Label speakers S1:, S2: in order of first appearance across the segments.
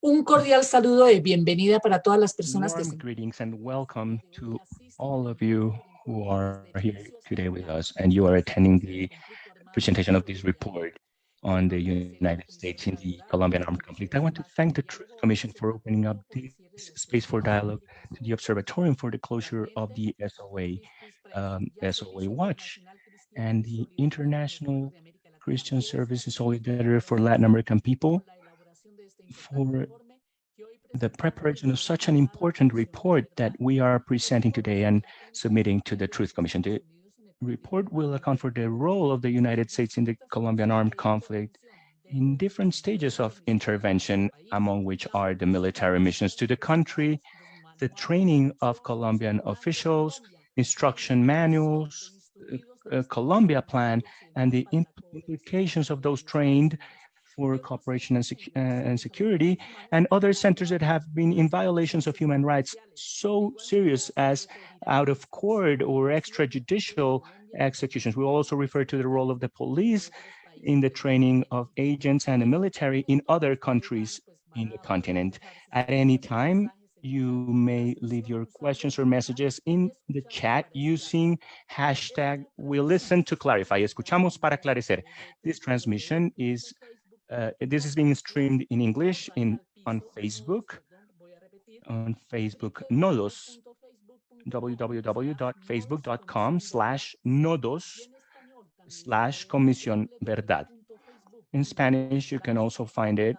S1: Un cordial saludo de bienvenida para todas las personas que
S2: Warm greetings and welcome to all of you who are here today with us and you are attending the presentation of this report on the United States in the Colombian armed conflict. I want to thank the Truth Commission for opening up this space for dialogue to the Observatorium for the closure of the SOA Watch and the International Christian Service in Solidarity for Latin American People for the preparation of such an important report that we are presenting today and submitting to the Truth Commission. The report will account for the role of the United States in the Colombian armed conflict in different stages of intervention, among which are the military missions to the country, the training of Colombian officials, instruction manuals, Colombia plan, and the implications of those trained for cooperation and security, and other centers that have been in violations of human rights so serious as out of court or extrajudicial executions. We will also refer to the role of the police in the training of agents and the military in other countries in the continent. At any time, you may leave your questions or messages in the chat using hashtag we listen to clarify. Escuchamos para aclarecer. This transmission is this is being streamed in English on Facebook Nodos, www.facebook.com/nodos/Comisión Verdad. In Spanish, you can also find it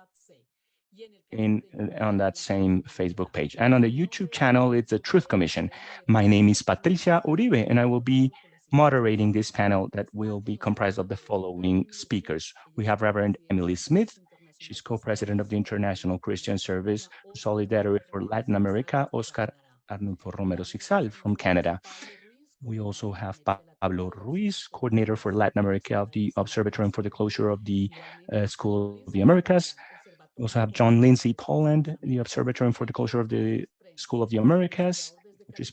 S2: on that same Facebook page. And on the YouTube channel, it's the Truth Commission. My name is Patricia Uribe, and I will be moderating this panel that will be comprised of the following speakers. We have Reverend Emily Smith. She's co-president of the International Christian Service Solidarity for Latin America, Oscar Arnulfo Romero Sixal from Canada. We also have Pablo Ruiz, coordinator for Latin America of the Observatorium for the Closure of the School of the Americas. We also have John Lindsey, Polland, the Observatorium for the Closure of the School of the Americas, which is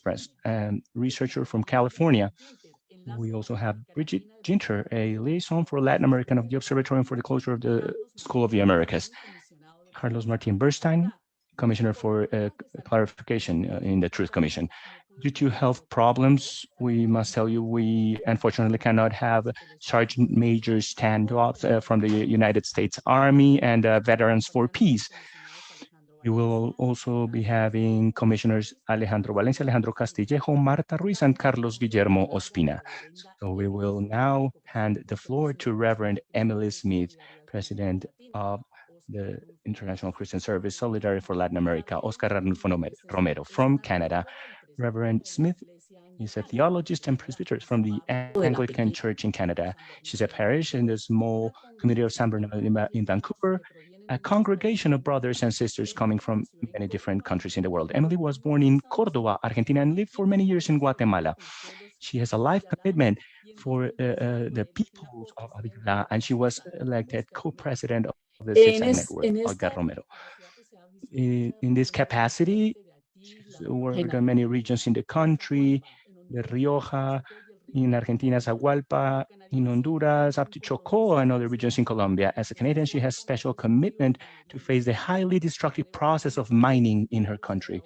S2: researcher from California. We also have Bridget Ginter, a liaison for Latin American of the Observatorium for the Closure of the School of the Americas. Carlos Martin Bernstein, Commissioner for Clarification in the Truth Commission. Due to health problems, we must tell you we unfortunately cannot have Sergeant Major standoffs from the United States Army and Veterans for Peace. We will also be having Commissioners Alejandro Valencia, Alejandro Castillejo, Marta Ruiz, and Carlos Guillermo Ospina. So we will now hand the floor to Reverend Emily Smith, President of the International Christian Service Solidarity for Latin America, Oscar Arnulfo Romero from Canada. Reverend Smith is a theologist and presbyter from the Anglican Church in Canada. She's a parish in the small community of San Bernardino in Vancouver, a congregation of brothers and sisters coming from many different countries in the world. Emily was born in Córdoba, Argentina, and lived for many years in Guatemala. She has a life commitment for the people of Avila, and she was elected co-president of the Zigzag Network, Olga Romero. In this capacity, she's worked on many regions in the country, the Rioja, in Argentina, Zagualpa, in Honduras, up to Chocó and other regions in Colombia. As a Canadian, she has special commitment to face the highly destructive process of mining in her country.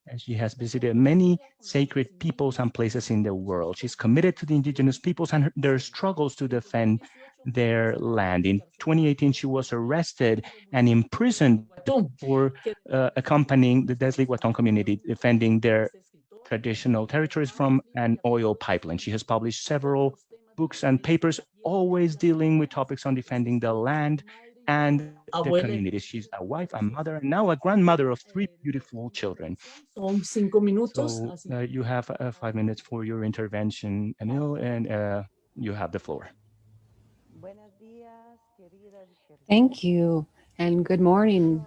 S2: And she has visited many sacred peoples and places in the world. She's committed to the indigenous peoples and their struggles to defend their land. In 2018, she was arrested and imprisoned for accompanying the Desli Guaton community, defending their traditional territories from an oil pipeline. She has published several books and papers, always dealing with topics on defending the land and the community. She's a wife, a mother, and now a grandmother of 3 beautiful children. So you have 5 minutes for your intervention, Emil, and you have the floor.
S3: Thank you, and good morning.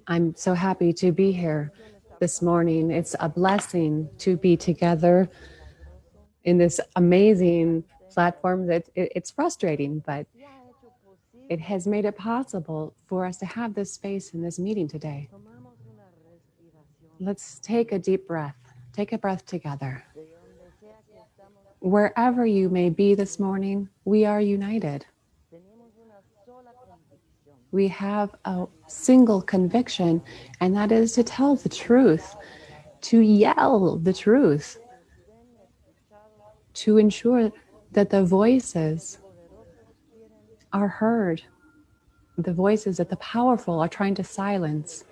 S3: I'm so happy to be here this morning. It's a blessing to be together in this amazing platform. That it's frustrating, but it has made it possible for us to have this space in this meeting today. Let's take a deep breath. Take a breath together. Wherever you may be this morning, we are united. We have a single conviction, and that is to tell the truth, to yell the truth, to ensure that the voices are heard, the voices that the powerful are trying to silence.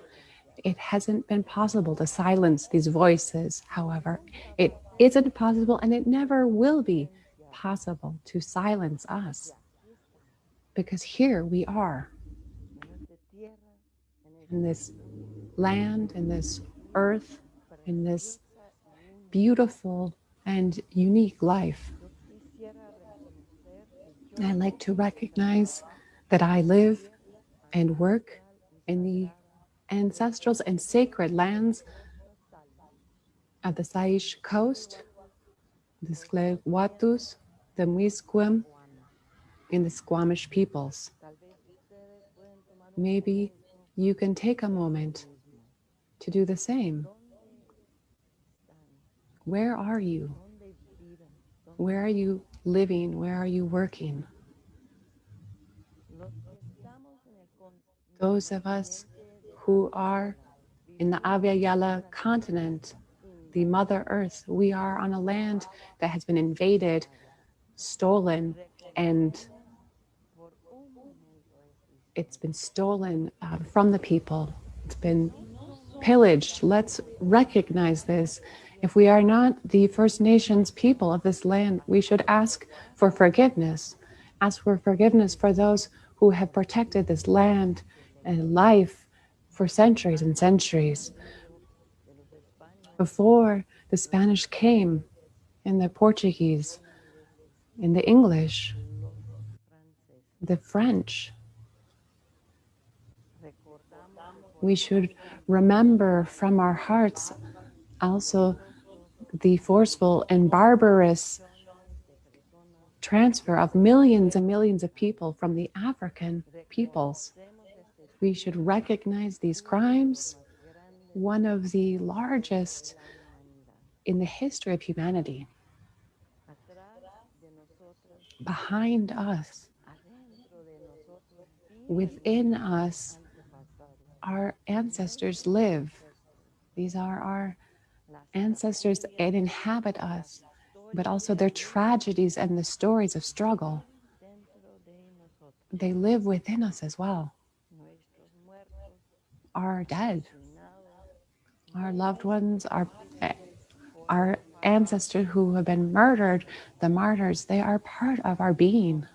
S3: It hasn't been possible to silence these voices, however. It isn't possible, and it never will be possible to silence us, because here we are in this land, in this earth, in this beautiful and unique life. I like to recognize that I live and work in the ancestral and sacred lands of the Saish Coast, the Sclewatus, the Musqueam, and the Squamish peoples. Maybe you can take a moment to do the same. Where are you? Where are you living? Where are you working? Those of us who are in the Avia Yala continent, the Mother Earth, we are on a land that has been invaded, stolen, and it's been stolen from the people. It's been pillaged. Let's recognize this. If we are not the First Nations people of this land, we should ask for forgiveness. Ask for forgiveness for those who have protected this land and life for centuries and centuries. Before the Spanish came, and the Portuguese, and the English, the French, we should remember from our hearts also the forceful and barbarous transfer of millions and millions of people from the African peoples. We should recognize these crimes, one of the largest in the history of humanity. Behind us, within us, our ancestors live. These are our ancestors that inhabit us, but also their tragedies and the stories of struggle. They live within us as well. Our dead, our loved ones, our ancestors who have been murdered, the martyrs, they are part of our being.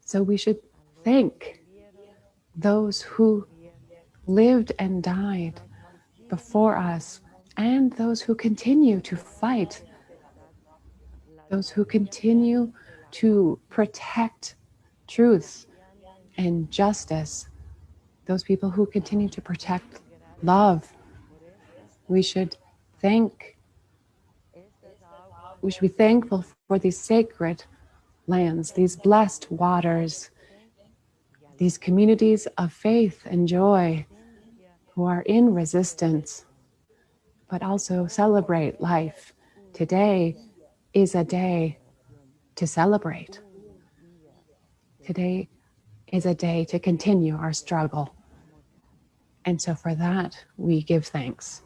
S3: So we should thank those who lived and died before us, and those who continue to fight, those who continue to protect truth and justice, those people who continue to protect love. We should be thankful for these sacred lands, these blessed waters, these communities of faith and joy who are in resistance, but also celebrate life. Today is a day to celebrate. Today is a day to continue our struggle. And so for that, we give thanks.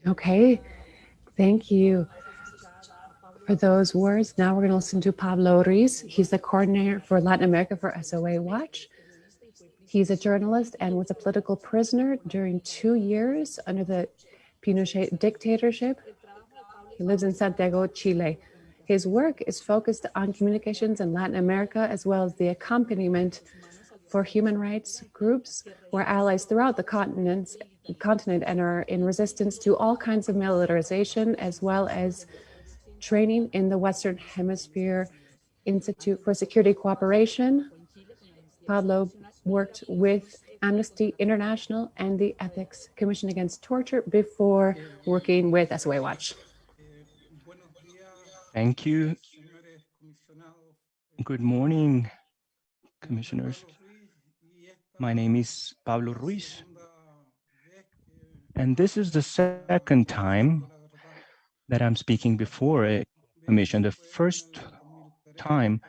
S3: Okay, thank you for those words. Now we're going to listen to Pablo Ruiz. He's the coordinator for Latin America for SOA Watch. He's a journalist and was a political prisoner during 2 years under the Pinochet dictatorship. He lives in Santiago, Chile. His work is focused on communications in Latin America, as well as the accompaniment for human rights groups who are allies throughout the continent and are in resistance to all kinds of militarization, as well as training in the Western Hemisphere Institute for Security Cooperation. Pablo worked with Amnesty International and the Ethics Commission Against Torture before working with SOA Watch.
S2: Thank you. Good morning, commissioners. My name is Pablo Ruiz, and this is the second time that I'm speaking before a commission. The first time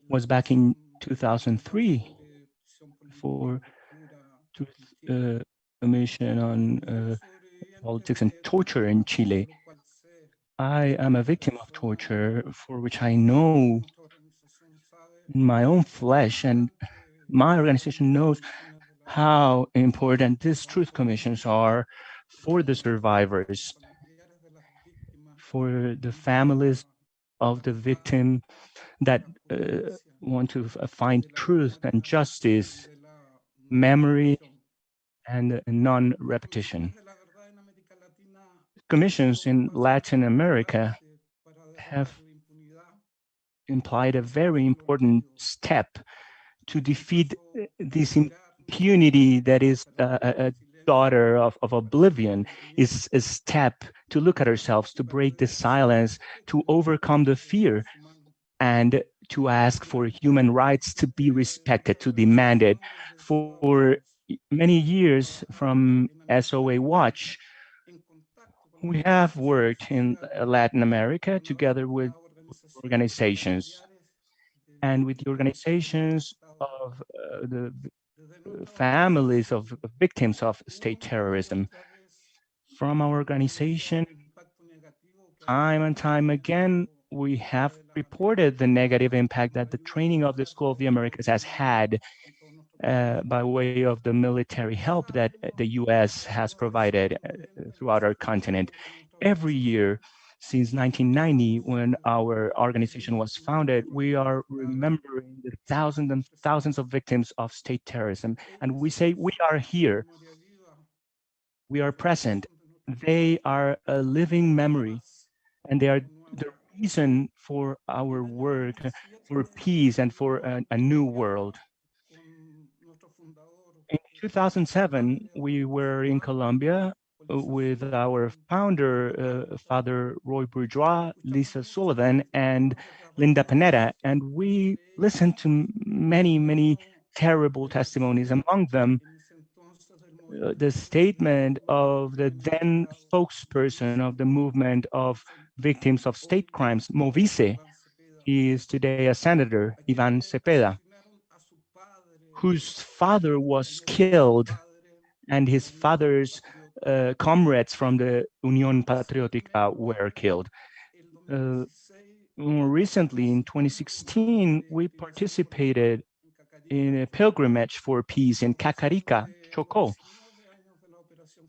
S2: was back in 2003 for Truth Commission on Politics and Torture in Chile. I am a victim of torture for which I know in my own flesh, and my organization knows how important these truth commissions are for the survivors, for the families of the victim that want to find truth and justice, memory, and non-repetition. Commissions in Latin America have implied a very important step to defeat this impunity that is a daughter of oblivion, is a step to look at ourselves, to break the silence, to overcome the fear, and to ask for human rights to be respected, to demand it. For many years from SOA Watch, we have worked in Latin America together with organizations and with the organizations of the families of victims of state terrorism. From our organization, time and time again, we have reported the negative impact that the training of the School of the Americas has had by way of the military help that the US has provided throughout our continent. Every year since 1990, when our organization was founded, we are remembering the thousands and thousands of victims of state terrorism. And we say, we are here, we are present. They are a living memory, and they are the reason for our work for peace and for a new world. In 2007, we were in Colombia with our founder, Father Roy Bourgeois, Lisa Sullivan, and Linda Panetta, and we listened to many, many terrible testimonies. Among them, the statement of the then spokesperson of the movement of victims of state crimes, Movice. He is today a senator, Ivan Cepeda, whose father was killed and his father's comrades from the Unión Patriótica were killed. More recently, in 2016, we participated in a pilgrimage for peace in Cacarica, Chocó,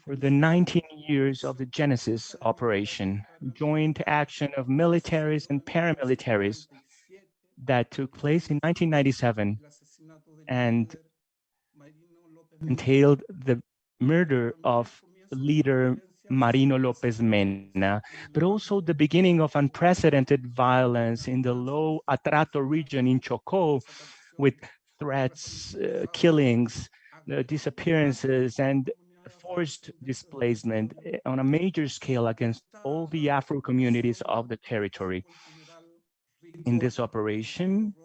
S2: for the 19 years of the Genesis operation, joint action of militaries and paramilitaries that took place in 1997 and entailed the murder of leader Marino Lopez Mena, but also the beginning of unprecedented violence in the low Atrato region in Chocó, with threats, killings, disappearances, and forced displacement on a major scale against all the Afro communities of the territory. In this operation,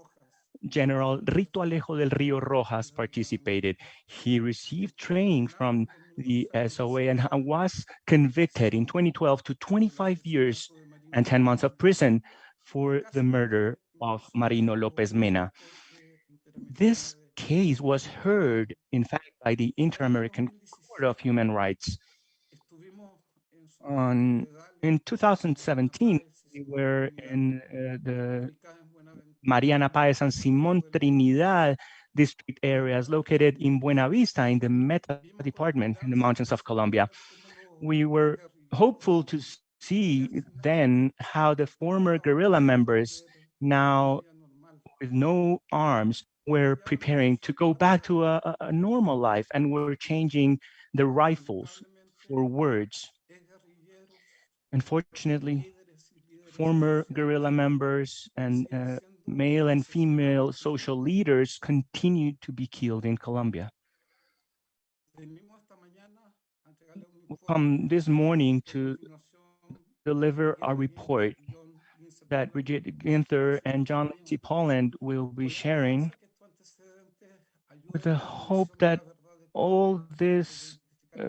S2: General Rito Alejo del Rio Rojas participated. He received training from the SOA and was convicted in 2012 to 25 years and 10 months of prison for the murder of Marino Lopez Mena. This case was heard, in fact, by the Inter-American Court of Human Rights. In 2017, we were in the Mariana Páez and Simón Trinidad district areas located in Buenavista in the Meta department in the mountains of Colombia. We were hopeful to see then how the former guerrilla members, now with no arms, were preparing to go back to a normal life and were changing the rifles for words. Unfortunately, former guerrilla members and male and female social leaders continue to be killed in Colombia. We come this morning to deliver a report that Brigitte Ginther and John Lindsey Polland will be sharing, with the hope that all this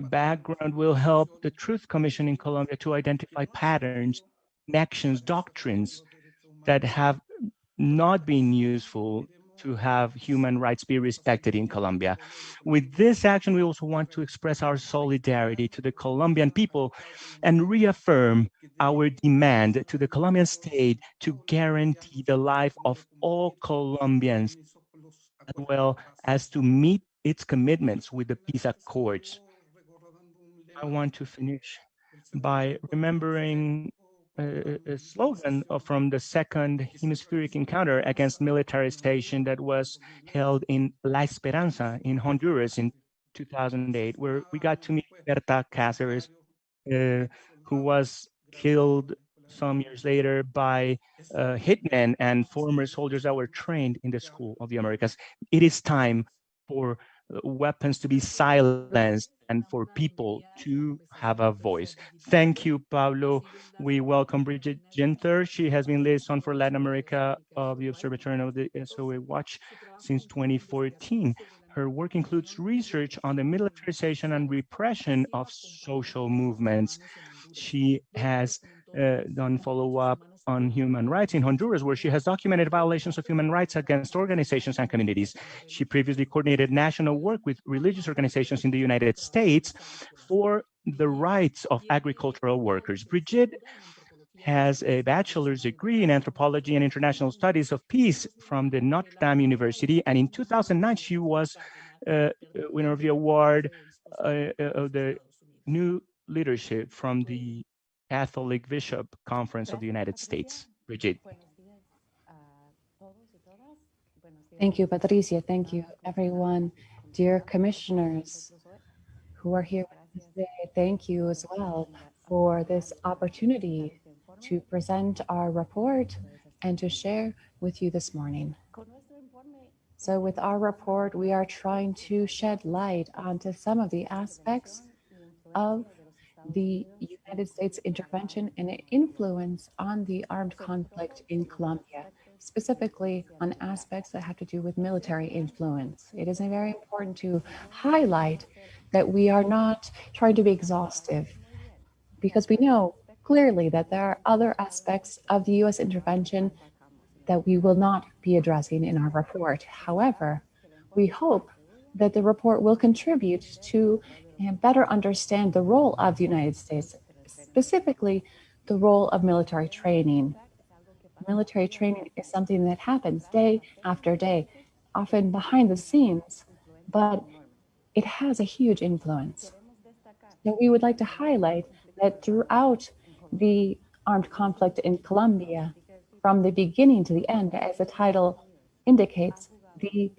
S2: background will help the Truth Commission in Colombia to identify patterns connections, doctrines that have not been useful to have human rights be respected in Colombia. With this action, we also want to express our solidarity to the Colombian people and reaffirm our demand to the Colombian state to guarantee the life of all Colombians, as well as to meet its commitments with the peace accords. I want to finish by remembering a slogan from the second hemispheric encounter against militarization that was held in La Esperanza in Honduras in 2008, where we got to meet Berta Cáceres, who was killed some years later by hitmen and former soldiers that were trained in the School of the Americas. It is time for weapons to be silenced and for people to have a voice. Thank you, Pablo. We welcome Bridget Ginther. She has been liaison for Latin America of the Observatory of the SOA Watch since 2014. Her work includes research on the militarization and repression of social movements. She has done follow-up on human rights in Honduras, where she has documented violations of human rights against organizations and communities. She previously coordinated national work with religious organizations in the United States for the rights of agricultural workers. Brigitte has a bachelor's degree in anthropology and international studies of peace from the Notre Dame University, and in 2009 she was winner of the award of the New Leadership from the Catholic Bishop Conference of the United States. Brigitte.
S3: Thank you, Patricia. Thank you, everyone. Dear commissioners who are here with us today, thank you as well for this opportunity to present our report and to share with you this morning. So with our report, we are trying to shed light onto some of the aspects of the United States intervention and influence on the armed conflict in Colombia, specifically on aspects that have to do with military influence. It is very important to highlight that we are not trying to be exhaustive, because we know clearly that there are other aspects of the US intervention that we will not be addressing in our report. However, we hope that the report will contribute to better understand the role of the United States, specifically the role of military training. Military training is something that happens day after day, often behind the scenes, but it has a huge influence. So we would like to highlight that throughout the armed conflict in Colombia, from the beginning to the end, as the title indicates, the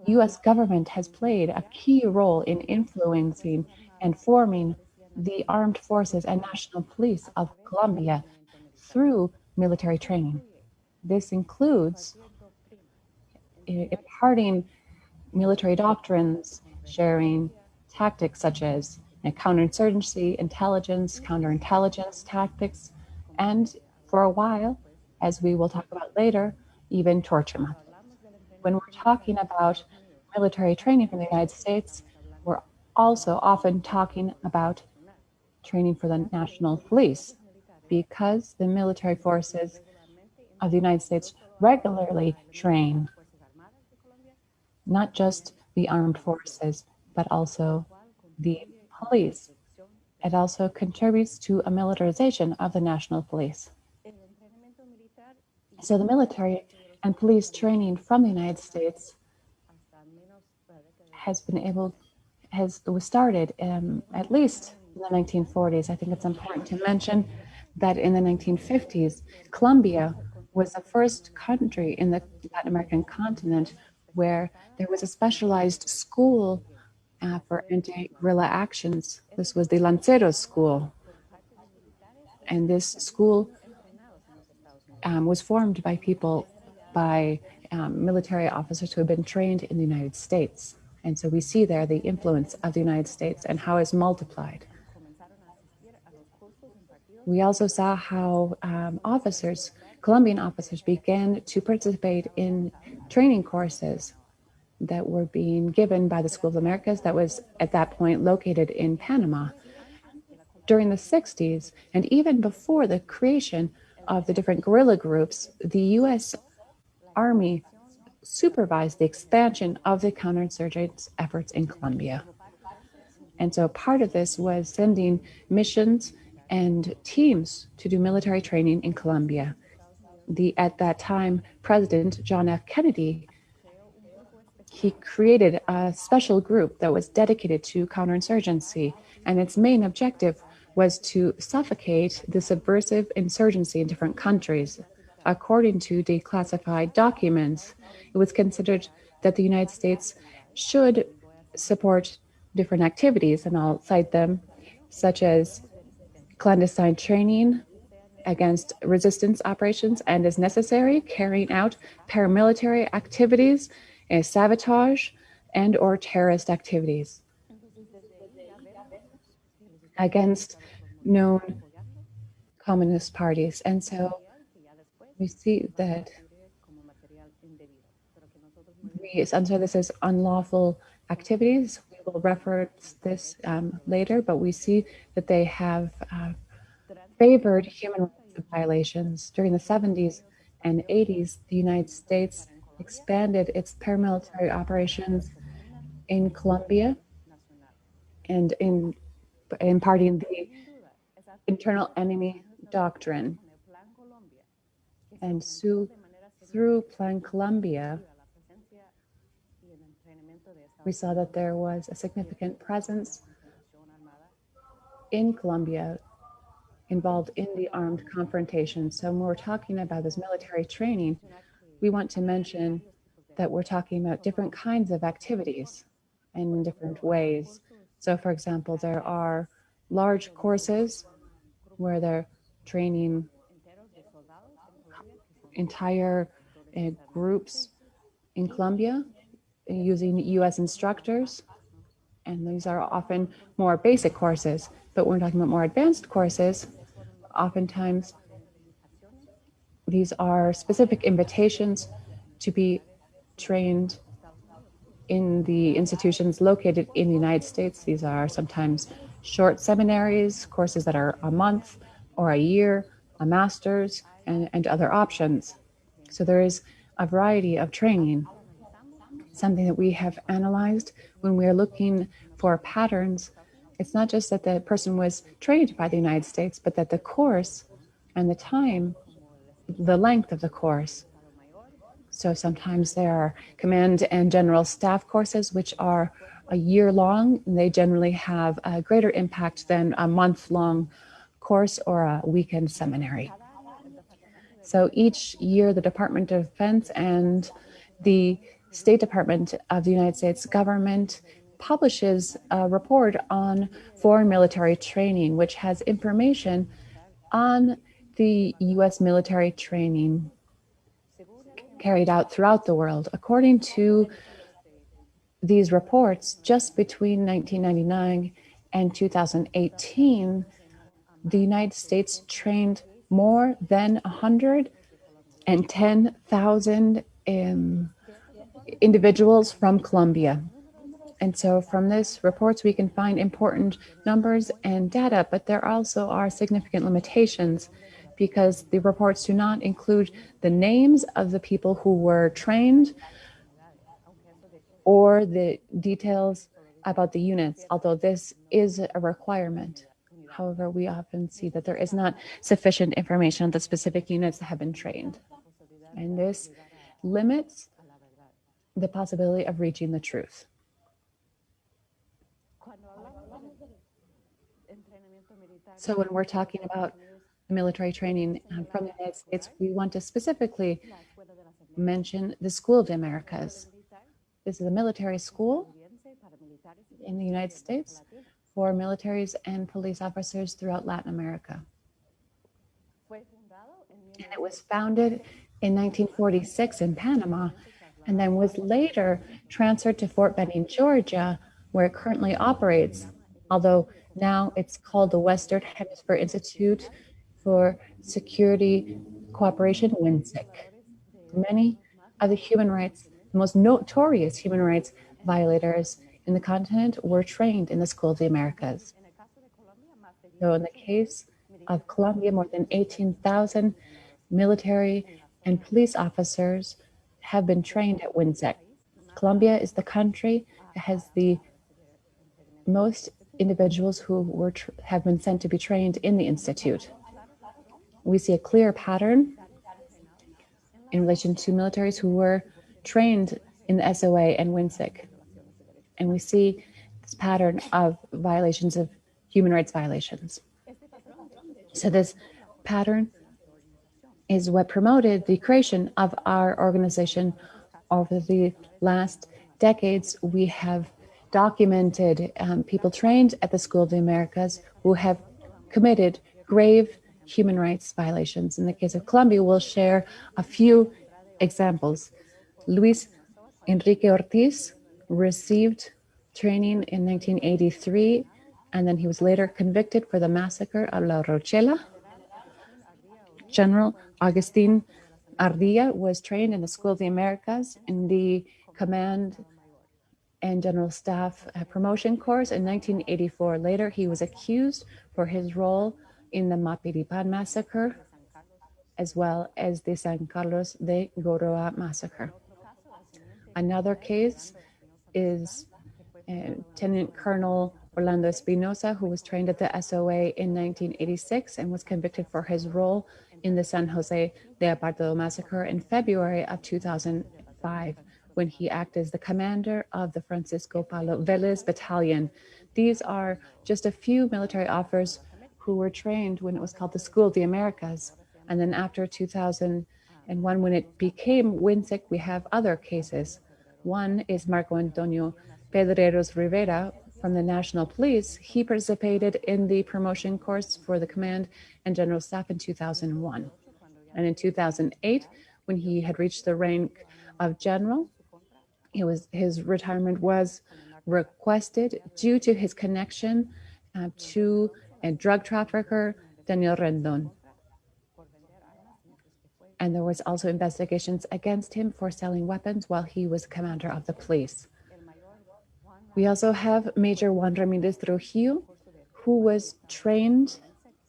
S3: US government has played a key role in influencing and forming the armed forces and national police of Colombia through military training. This includes imparting military doctrines, sharing tactics such as counterinsurgency, intelligence, counterintelligence tactics, and for a while, as we will talk about later, even torture methods. When we're talking about military training from the United States, we're also often talking about training for the national police, because the military forces of the United States regularly train not just the armed forces, but also the police. It also contributes to a militarization of the national police. So the military and police training from the United States was started at least in the 1940s. I think it's important to mention that in the 1950s, Colombia was the first country in the Latin American continent where there was a specialized school for anti-guerrilla actions. This was the Lanceros School. And this school was formed by military officers who had been trained in the United States. And so we see there the influence of the United States and how it's multiplied. We also saw how Colombian officers began to participate in training courses that were being given by the School of the Americas that was at that point located in Panama. during the 60s, and even before the creation of the different guerrilla groups, the U.S. Army supervised the expansion of the counterinsurgents efforts in Colombia. And so part of this was sending missions and teams to do military training in Colombia. At that time, President John F. Kennedy, he created a special group that was dedicated to counterinsurgency, and its main objective was to suffocate the subversive insurgency in different countries. According to declassified documents, it was considered that the United States should support different activities, and I'll cite them, such as clandestine training against resistance operations, and as necessary, carrying out paramilitary activities, sabotage, and or terrorist activities against known communist parties. And so we see that this is unlawful activities. We will reference this later, but we see that they have favored human rights violations. During the 70s and 80s, the United States expanded its paramilitary operations in Colombia and in imparting the internal enemy doctrine. And so through Plan Colombia, we saw that there was a significant presence in Colombia involved in the armed confrontation. So when we're talking about this military training, we want to mention that we're talking about different kinds of activities and in different ways. So for example, there are large courses where they're training entire groups in Colombia using US instructors. And these are often more basic courses, but when we're talking about more advanced courses, oftentimes these are specific invitations to be trained in the institutions located in the United States. These are sometimes short seminaries, courses that are a month or a year, a master's, and other options. So there is a variety of training. Something that we have analyzed when we are looking for patterns, it's not just that the person was trained by the United States, but that the course and the time, the length of the course. So sometimes there are command and general staff courses, which are a year long, and they generally have a greater impact than a month-long course or a weekend seminary. So each year, the Department of Defense and the State Department of the United States government publishes a report on foreign military training, which has information on the U.S. military training carried out throughout the world. According to these reports, just between 1999 and 2018, the United States trained more than 110,000 individuals from Colombia. And so from this reports, we can find important numbers and data, but there also are significant limitations because the reports do not include the names of the people who were trained or the details about the units, although this is a requirement. However, we often see that there is not sufficient information on the specific units that have been trained. And this limits the possibility of reaching the truth. So when we're talking about military training from the United States, we want to specifically mention the School of the Americas. This is a military school in the United States for militaries and police officers throughout Latin America. And it was founded in 1946 in Panama, and then was later transferred to Fort Benning, Georgia, where it currently operates, although now it's called the Western Hemisphere Institute for Security Cooperation, WINSIC. Many of the most notorious human rights violators in the continent were trained in the School of the Americas. So in the case of Colombia, more than 18,000 military and police officers have been trained at WINSEC. Colombia is the country that has the most individuals who have been sent to be trained in the institute. We see a clear pattern in relation to militaries who were trained in the SOA and WINSEC. And we see this pattern of violations of human rights violations. So this pattern is what promoted the creation of our organization. Over the last decades, we have documented people trained at the School of the Americas who have committed grave human rights violations. In the case of Colombia, we'll share a few examples. Luis Enrique Ortiz received training in 1983, and then he was later convicted for the massacre of La Rochela. General Agustin Ardilla was trained in the School of the Americas in the Command and General Staff Promotion Course in 1984. Later, he was accused for his role in the Mapiripan massacre, as well as the San Carlos de Goroa massacre. Another case is Lieutenant Colonel Orlando Espinosa, who was trained at the SOA in 1986 and was convicted for his role in the San Jose de Apartado massacre in February of 2005, when he acted as the commander of the Francisco Palo Velez Battalion. These are just a few military officers who were trained when it was called the School of the Americas. And then after 2001, when it became WINSEC, we have other cases. One is Marco Antonio Pedreros Rivera from the National Police. He participated in the promotion course for the Command and General Staff in 2001. And in 2008, when he had reached the rank of general, his retirement was requested due to his connection to a drug trafficker, Daniel Rendon. And there was also investigations against him for selling weapons while he was commander of the police. We also have Major Juan Ramindis Trujillo, who was trained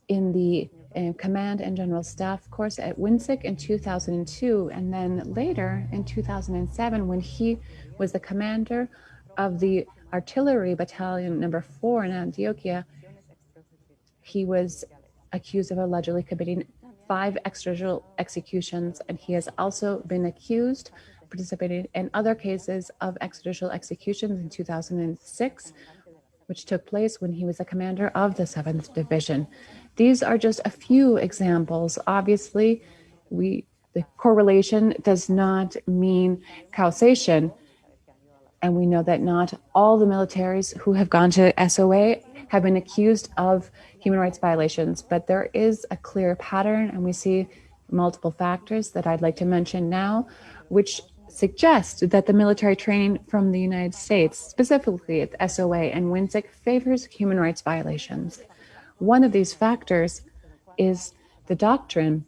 S3: in the Command and General Staff course at WINSEC in 2002. And then later in 2007, when he was the commander of the Artillery Battalion number 4 in Antioquia, he was accused of allegedly committing 5 extrajudicial executions, and he has also been accused of participating in other cases of extrajudicial executions in 2006, which took place when he was the commander of the 7th Division. These are just a few examples. Obviously, the correlation does not mean causation, and we know that not all the militaries who have gone to SOA have been accused of human rights violations, but there is a clear pattern, and we see multiple factors that I'd like to mention now, which suggest that the military training from the United States, specifically at the SOA and WINSEC, favors human rights violations. One of these factors is the doctrine,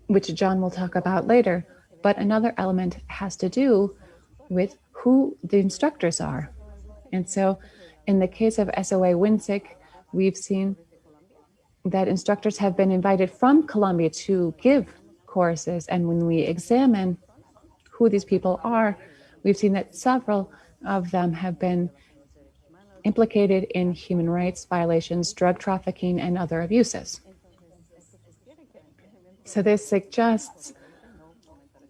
S3: which John will talk about later, but another element has to do with who the instructors are. And so in the case of SOA WINSEC, we've seen that instructors have been invited from Colombia to give courses. And when we examine who these people are, we've seen that several of them have been implicated in human rights violations, drug trafficking, and other abuses. So this suggests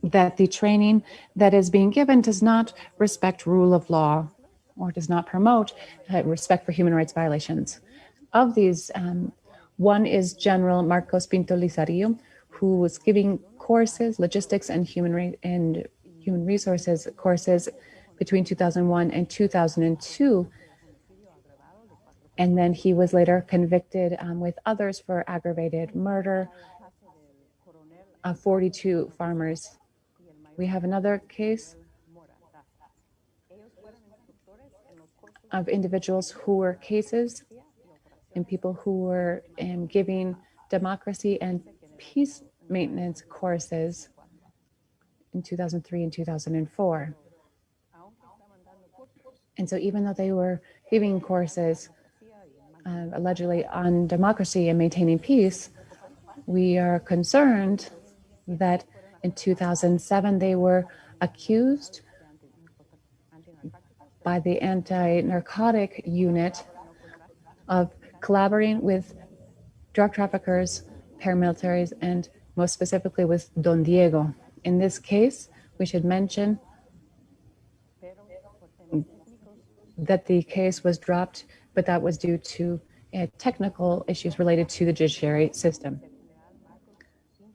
S3: that the training that is being given does not respect rule of law or does not promote respect for human rights violations. Of these, one is General Marcos Pinto Lizario, who was giving courses, logistics and human resources courses between 2001 and 2002. And then he was later convicted with others for aggravated murder of 42 farmers. We have another case of individuals who were cases and people who were giving democracy and peace maintenance courses in 2003 and 2004. And so even though they were giving courses allegedly on democracy and maintaining peace, we are concerned that in 2007 they were accused by the anti-narcotic unit of collaborating with drug traffickers, paramilitaries, and most specifically with Don Diego. In this case, we should mention that the case was dropped, but that was due to technical issues related to the judiciary system.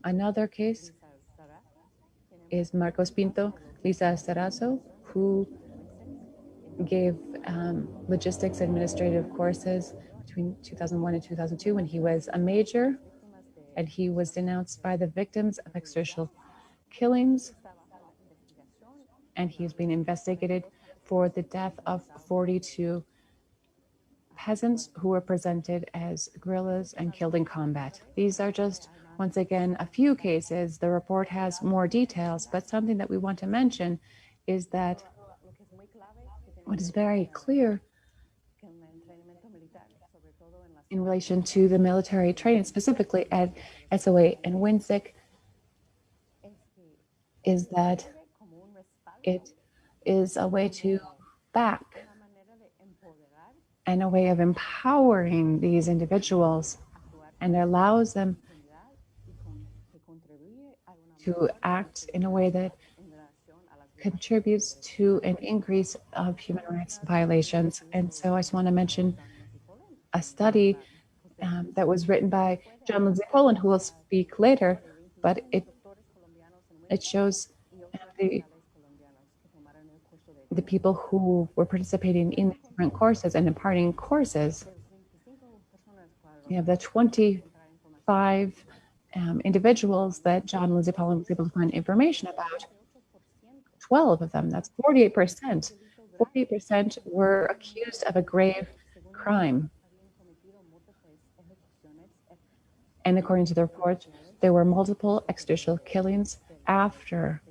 S3: Another case is Marcos Pinto, Lisa Esterazo, who gave logistics administrative courses between 2001 and 2002 when he was a major, and he was denounced by the victims of extrajudicial killings, and he's being investigated for the death of 42 peasants who were presented as guerrillas and killed in combat. These are just, once again, a few cases. The report has more details, but something that we want to mention is that what is very clear in relation to the military training, specifically at SOA and WINSIC, is that it is a way to back and a way of empowering these individuals, and allows them to act in a way that contributes to an increase of human rights violations. And so I just want to mention a study that was written by John Lindsey Polland, who will speak later, but it shows the people who were participating in different courses and imparting courses. You have the 25 individuals that John Lindsey Polland was able to find information about. 12 of them, that's 48%. 48% were accused of a grave crime. And according to the report, there were multiple extrajudicial killings after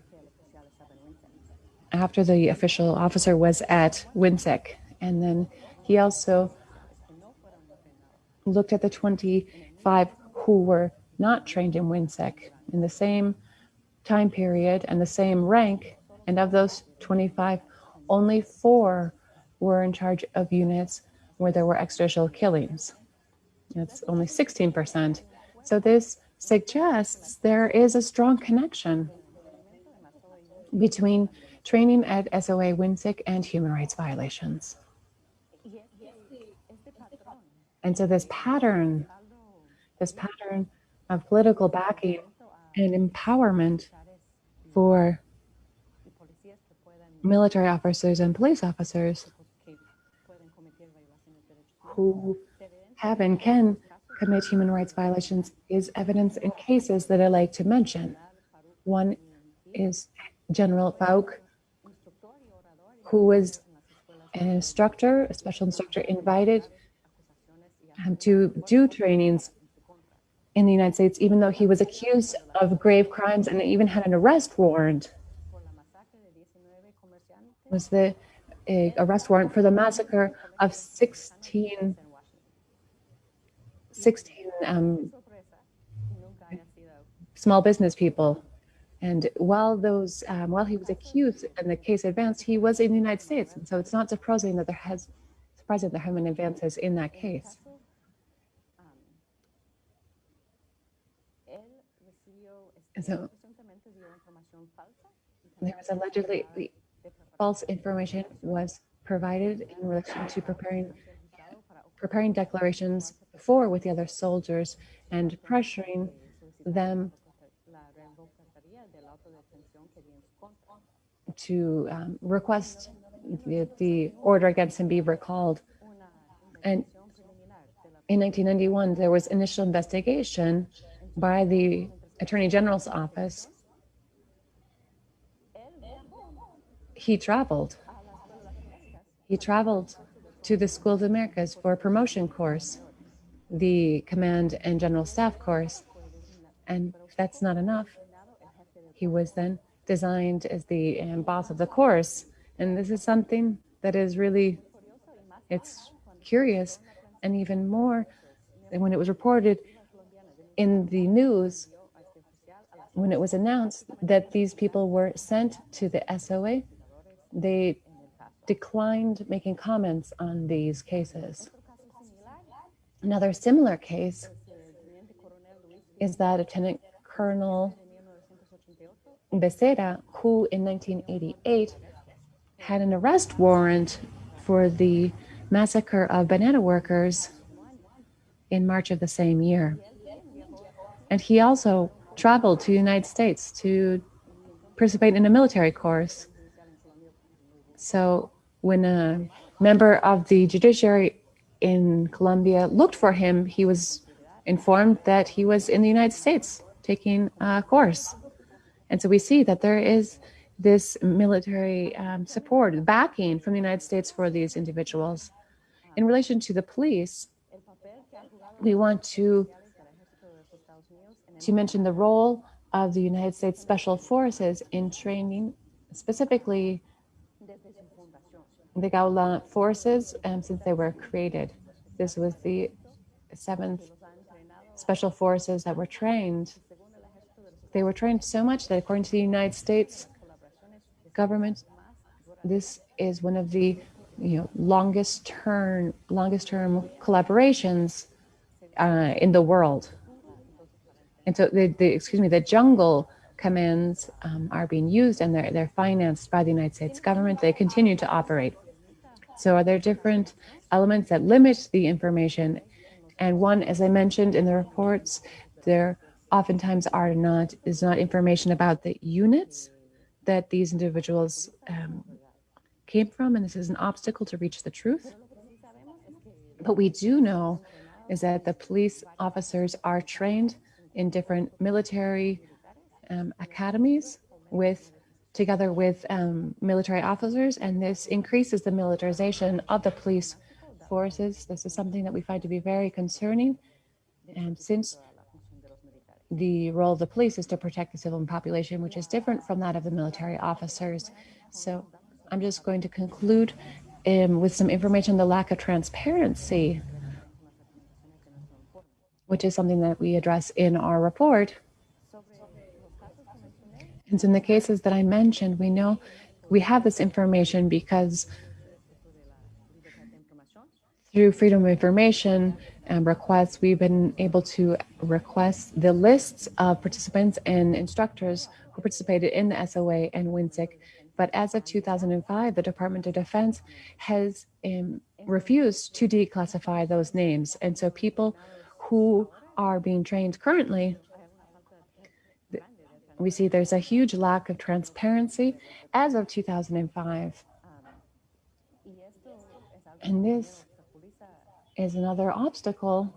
S3: the official officer was at WINSIC. And then he also looked at the 25 who were not trained in WINSIC in the same time period and the same rank. And of those 25, only 4 were in charge of units where there were extrajudicial killings. It's only 16%. So this suggests there is a strong connection between training at SOA WINSIC and human rights violations. And so this pattern of political backing and empowerment for military officers and police officers who have and can commit human rights violations is evidence in cases that I like to mention. One is General Fauk, who was an instructor, a special instructor invited to do trainings in the United States, even though he was accused of grave crimes and even had an arrest warrant. It was the arrest warrant for the massacre of 16 small business people. And while he was accused and the case advanced, he was in the United States. And so it's not surprising that there have been advances in that case. And so there was allegedly false information was provided in relation to preparing declarations before with the other soldiers and pressuring them to request the order against him be recalled. And in 1991, there was initial investigation by the Attorney General's office. He traveled to the School of the Americas for a promotion course, the Command and General Staff course. And if that's not enough, he was then designed as the boss of the course. And this is something that is really, it's curious And even more, when it was reported in the news, when it was announced that these people were sent to the SOA, they declined making comments on these cases. Another similar case is that of Lieutenant Colonel Becerra, who in 1988 had an arrest warrant for the massacre of banana workers in March of the same year. And he also traveled to the United States to participate in a military course. So when a member of the judiciary in Colombia looked for him, he was informed that he was in the United States taking a course. And so we see that there is this military support, backing from the United States for these individuals. In relation to the police, we want to mention the role of the United States Special Forces in training, specifically the Gaula forces, since they were created. This was the 7th Special Forces that were trained. They were trained so much that according to the United States government, this is one of the longest term collaborations in the world. And so the jungle commands are being used, and they're financed by the United States government. They continue to operate. So are there different elements that limit the information? And one, as I mentioned in the reports, there oftentimes is not information about the units that these individuals came from, and this is an obstacle to reach the truth. But we do know is that the police officers are trained in different military academies together with military officers, and this increases the militarization of the police forces. This is something that we find to be very concerning, and since the role of the police is to protect the civilian population, which is different from that of the military officers. So I'm just going to conclude with some information on the lack of transparency, which is something that we address in our report. And so in the cases that I mentioned, we know we have this information because through freedom of information requests, we've been able to request the lists of participants and instructors who participated in the SOA and WINSIC. But as of 2005, the Department of Defense has refused to declassify those names. And so people who are being trained currently, we see there's a huge lack of transparency as of 2005. And this is another obstacle,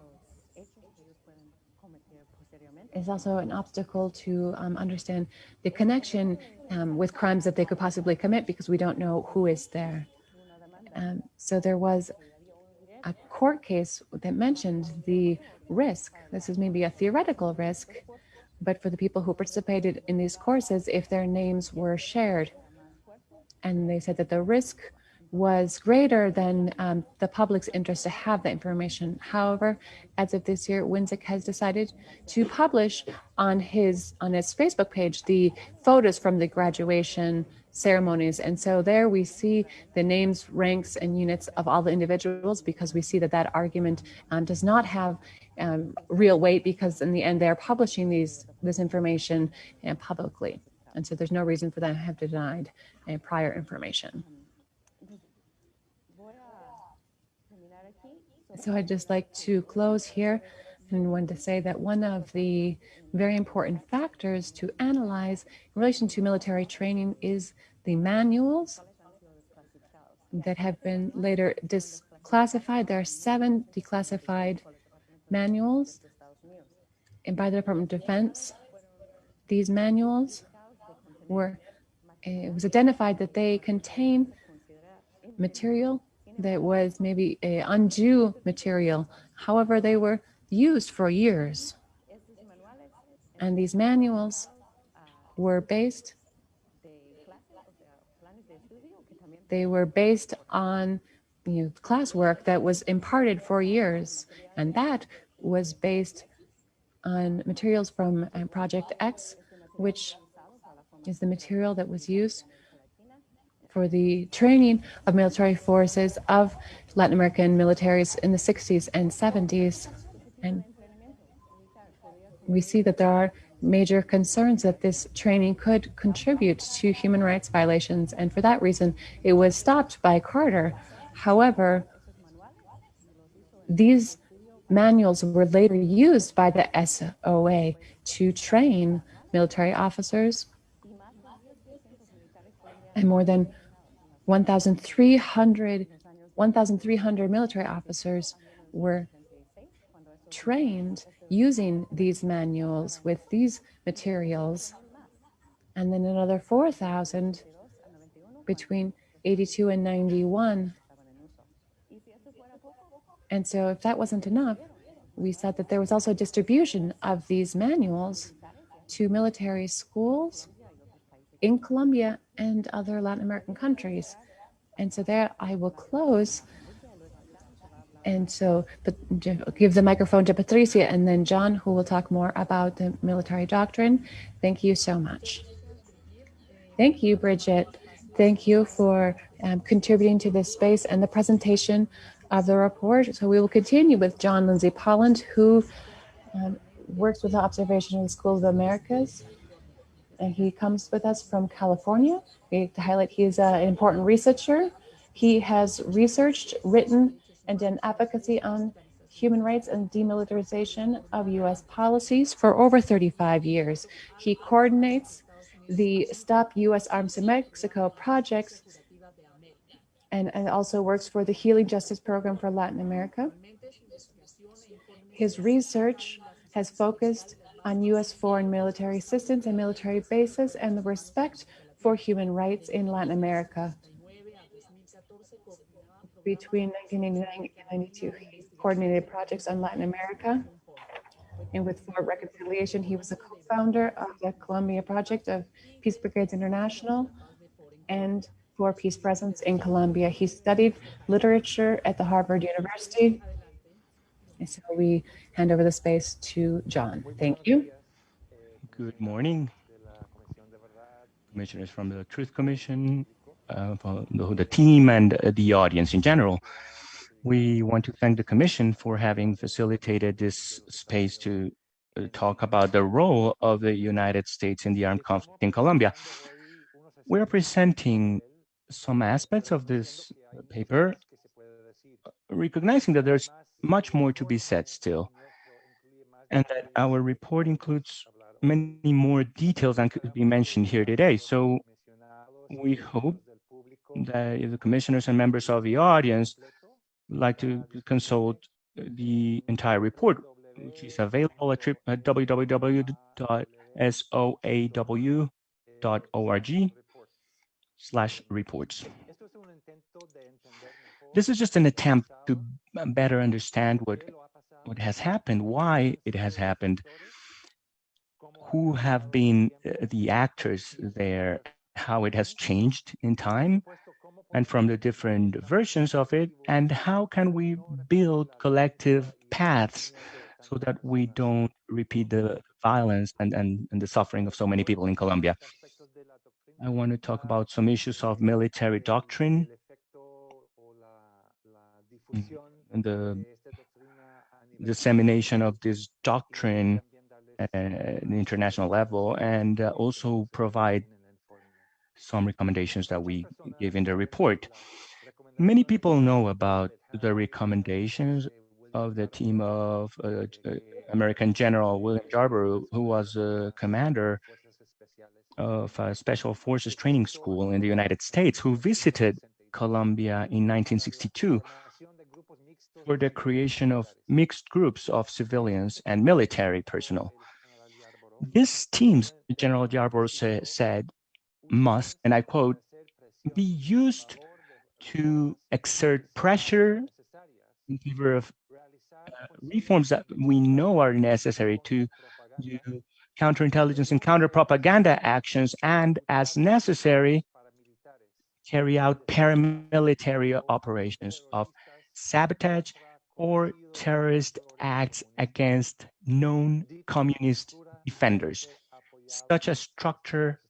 S3: is also an obstacle to understand the connection with crimes that they could possibly commit, because we don't know who is there. So there was a court case that mentioned the risk. This is maybe a theoretical risk, but for the people who participated in these courses, if their names were shared, and they said that the risk was greater than the public's interest to have the information. However, as of this year, WINSIC has decided to publish on its Facebook page the photos from the graduation ceremonies. And so there we see the names, ranks, and units of all the individuals, because we see that argument does not have real weight, because in the end they're publishing this information publicly. And so there's no reason for them to have denied prior information. So I'd just like to close here and want to say that one of the very important factors to analyze in relation to military training is the manuals that have been later declassified. There are 7 declassified manuals and by the Department of Defense. These manuals it was identified that they contain material that was maybe undue material. However, they were used for years. And these manuals were based on classwork that was imparted for years, and that was based on materials from Project X, which is the material that was used for the training of military forces of Latin American militaries in the 60s and 70s. And we see that there are major concerns that this training could contribute to human rights violations, and for that reason, it was stopped by Carter. However, these manuals were later used by the SOA to train military officers, and more than 1,300 military officers were trained using these manuals with these materials, and then another 4,000 between 82 and 91. And so if that wasn't enough, we said that there was also distribution of these manuals to military schools in Colombia and other Latin American countries. And so there I will close. And so give the microphone to Patricia and then John, who will talk more about the military doctrine. Thank you so much. Thank you, Bridget. Thank you for contributing to this space and the presentation of the report. So we will continue with John Lindsey Polland, who works with the Observation of the School of the Americas. And he comes with us from California. To highlight, he is an important researcher. He has researched, written, and done advocacy on human rights and demilitarization of U.S. policies for over 35 years. He coordinates the Stop U.S. Arms to Mexico projects and also works for the Healing Justice Program for Latin America. His research has focused on U.S. foreign military assistance and military bases and the respect for human rights in Latin America. Between 1989 and 92, he coordinated projects on Latin America. And with For Reconciliation, he was a co-founder of the Colombia project of Peace Brigades International and for Peace Presence in Colombia. He studied literature at the Harvard University. And so we hand over the space to John. Thank you.
S2: Good morning, commissioners from the Truth Commission, from the team and the audience in general. We want to thank the Commission for having facilitated this space to talk about the role of the United States in the armed conflict in Colombia. We're presenting some aspects of this paper, recognizing that there's much more to be said still, and that our report includes many more details than could be mentioned here today. So we hope that if the commissioners and members of the audience like to consult the entire report, which is available at www.soaw.org/reports. This is just an attempt to better understand what has happened, why it has happened, who have been the actors there, how it has changed in time, and from the different versions of it, and how can we build collective paths so that we don't repeat the violence and the suffering of so many people in Colombia. I want to talk about some issues of military doctrine and the dissemination of this doctrine at an international level, and also provide some recommendations that we gave in the report. Many people know about the recommendations of the team of American General William Yarborough, who was a commander of a Special Forces Training School in the United States, who visited Colombia in 1962 for the creation of mixed groups of civilians and military personnel. These teams, General Yarborough said, must, and I quote, be used to exert pressure in favor of reforms that we know are necessary to do counterintelligence and counter-propaganda actions, and as necessary carry out paramilitary operations of sabotage or terrorist acts against known communist defenders. Such a structure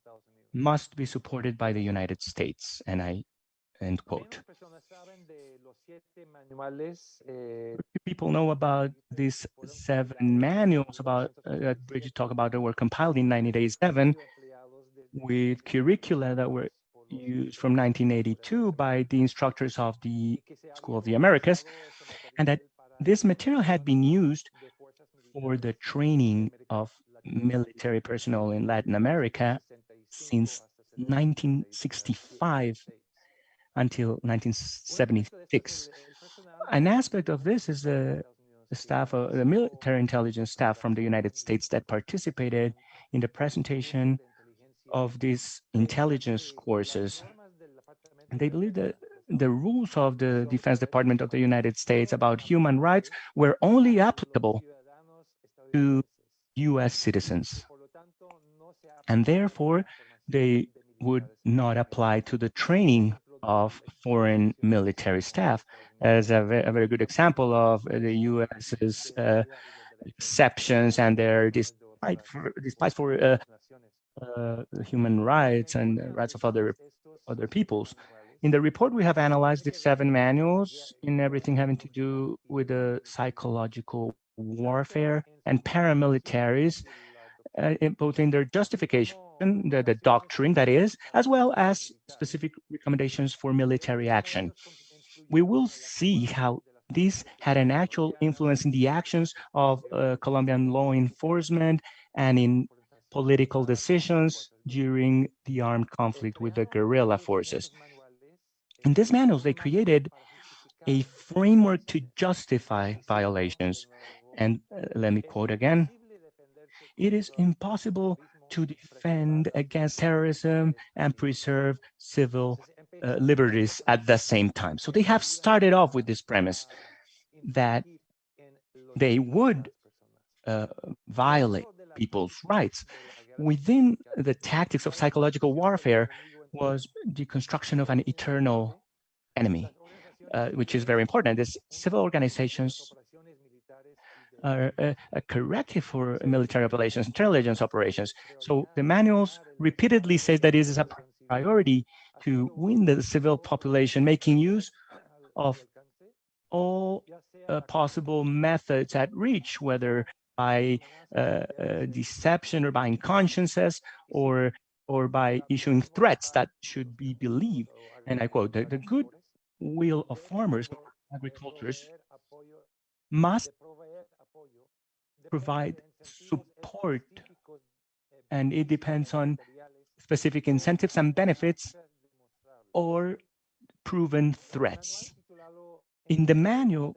S2: must be supported by the United States, and I end quote. People know about these 7 manuals about that Bridget talked about that were compiled in 1987 with curricula that were used from 1982 by the instructors of the School of the Americas, and that this material had been used for the training of military personnel in Latin America since 1965 until 1976. An aspect of this is the staff, the military intelligence staff from the United States that participated in the presentation of these intelligence courses. And they believe that the rules of the Defense Department of the United States about human rights were only applicable to US citizens. And therefore, they would not apply to the training of foreign military staff. As a very good example of the US's exceptions and their despite for human rights and rights of other peoples. In the report, we have analyzed the 7 manuals in everything having to do with the psychological warfare and paramilitaries, both in their justification, the doctrine that is, as well as specific recommendations for military action. We will see how this had an actual influence in the actions of Colombian law enforcement and in political decisions during the armed conflict with the guerrilla forces. In these manuals, they created a framework to justify violations. And let me quote again, "It is impossible to defend against terrorism and preserve civil liberties at the same time." So they have started off with this premise that they would violate people's rights. Within the tactics of psychological warfare was the construction of an eternal enemy, which is very important. These civil organizations are a corrective for military operations, intelligence operations. So the manuals repeatedly say that it is a priority to win the civil population, making use of all possible methods at reach, whether by deception or by consciences or by issuing threats that should be believed. And I quote, the good will of farmers, agricultures, must provide support, and it depends on specific incentives and benefits or proven threats. In the manual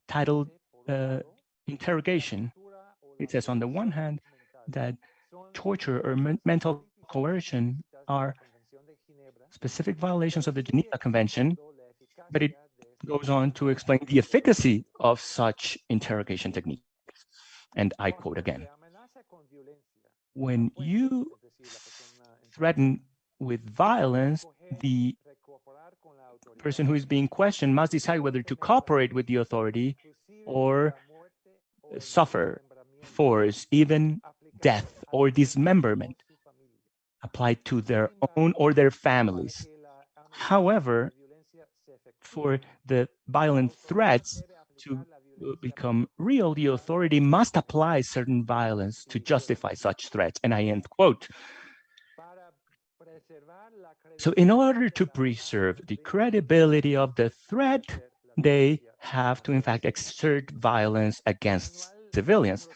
S2: titled Interrogation, it says on the one hand that torture or mental coercion are specific violations of the Geneva Convention, but it goes on to explain the efficacy of such interrogation techniques. And I quote again, "When you threaten with violence, the person who is being questioned must decide whether to cooperate with the authority or suffer force, even death or dismemberment applied to their own or their families. However, for the violent threats to become real, the authority must apply certain violence to justify such threats." And I end quote. So in order to preserve the credibility of the threat, they have to, in fact, exert violence against civilians.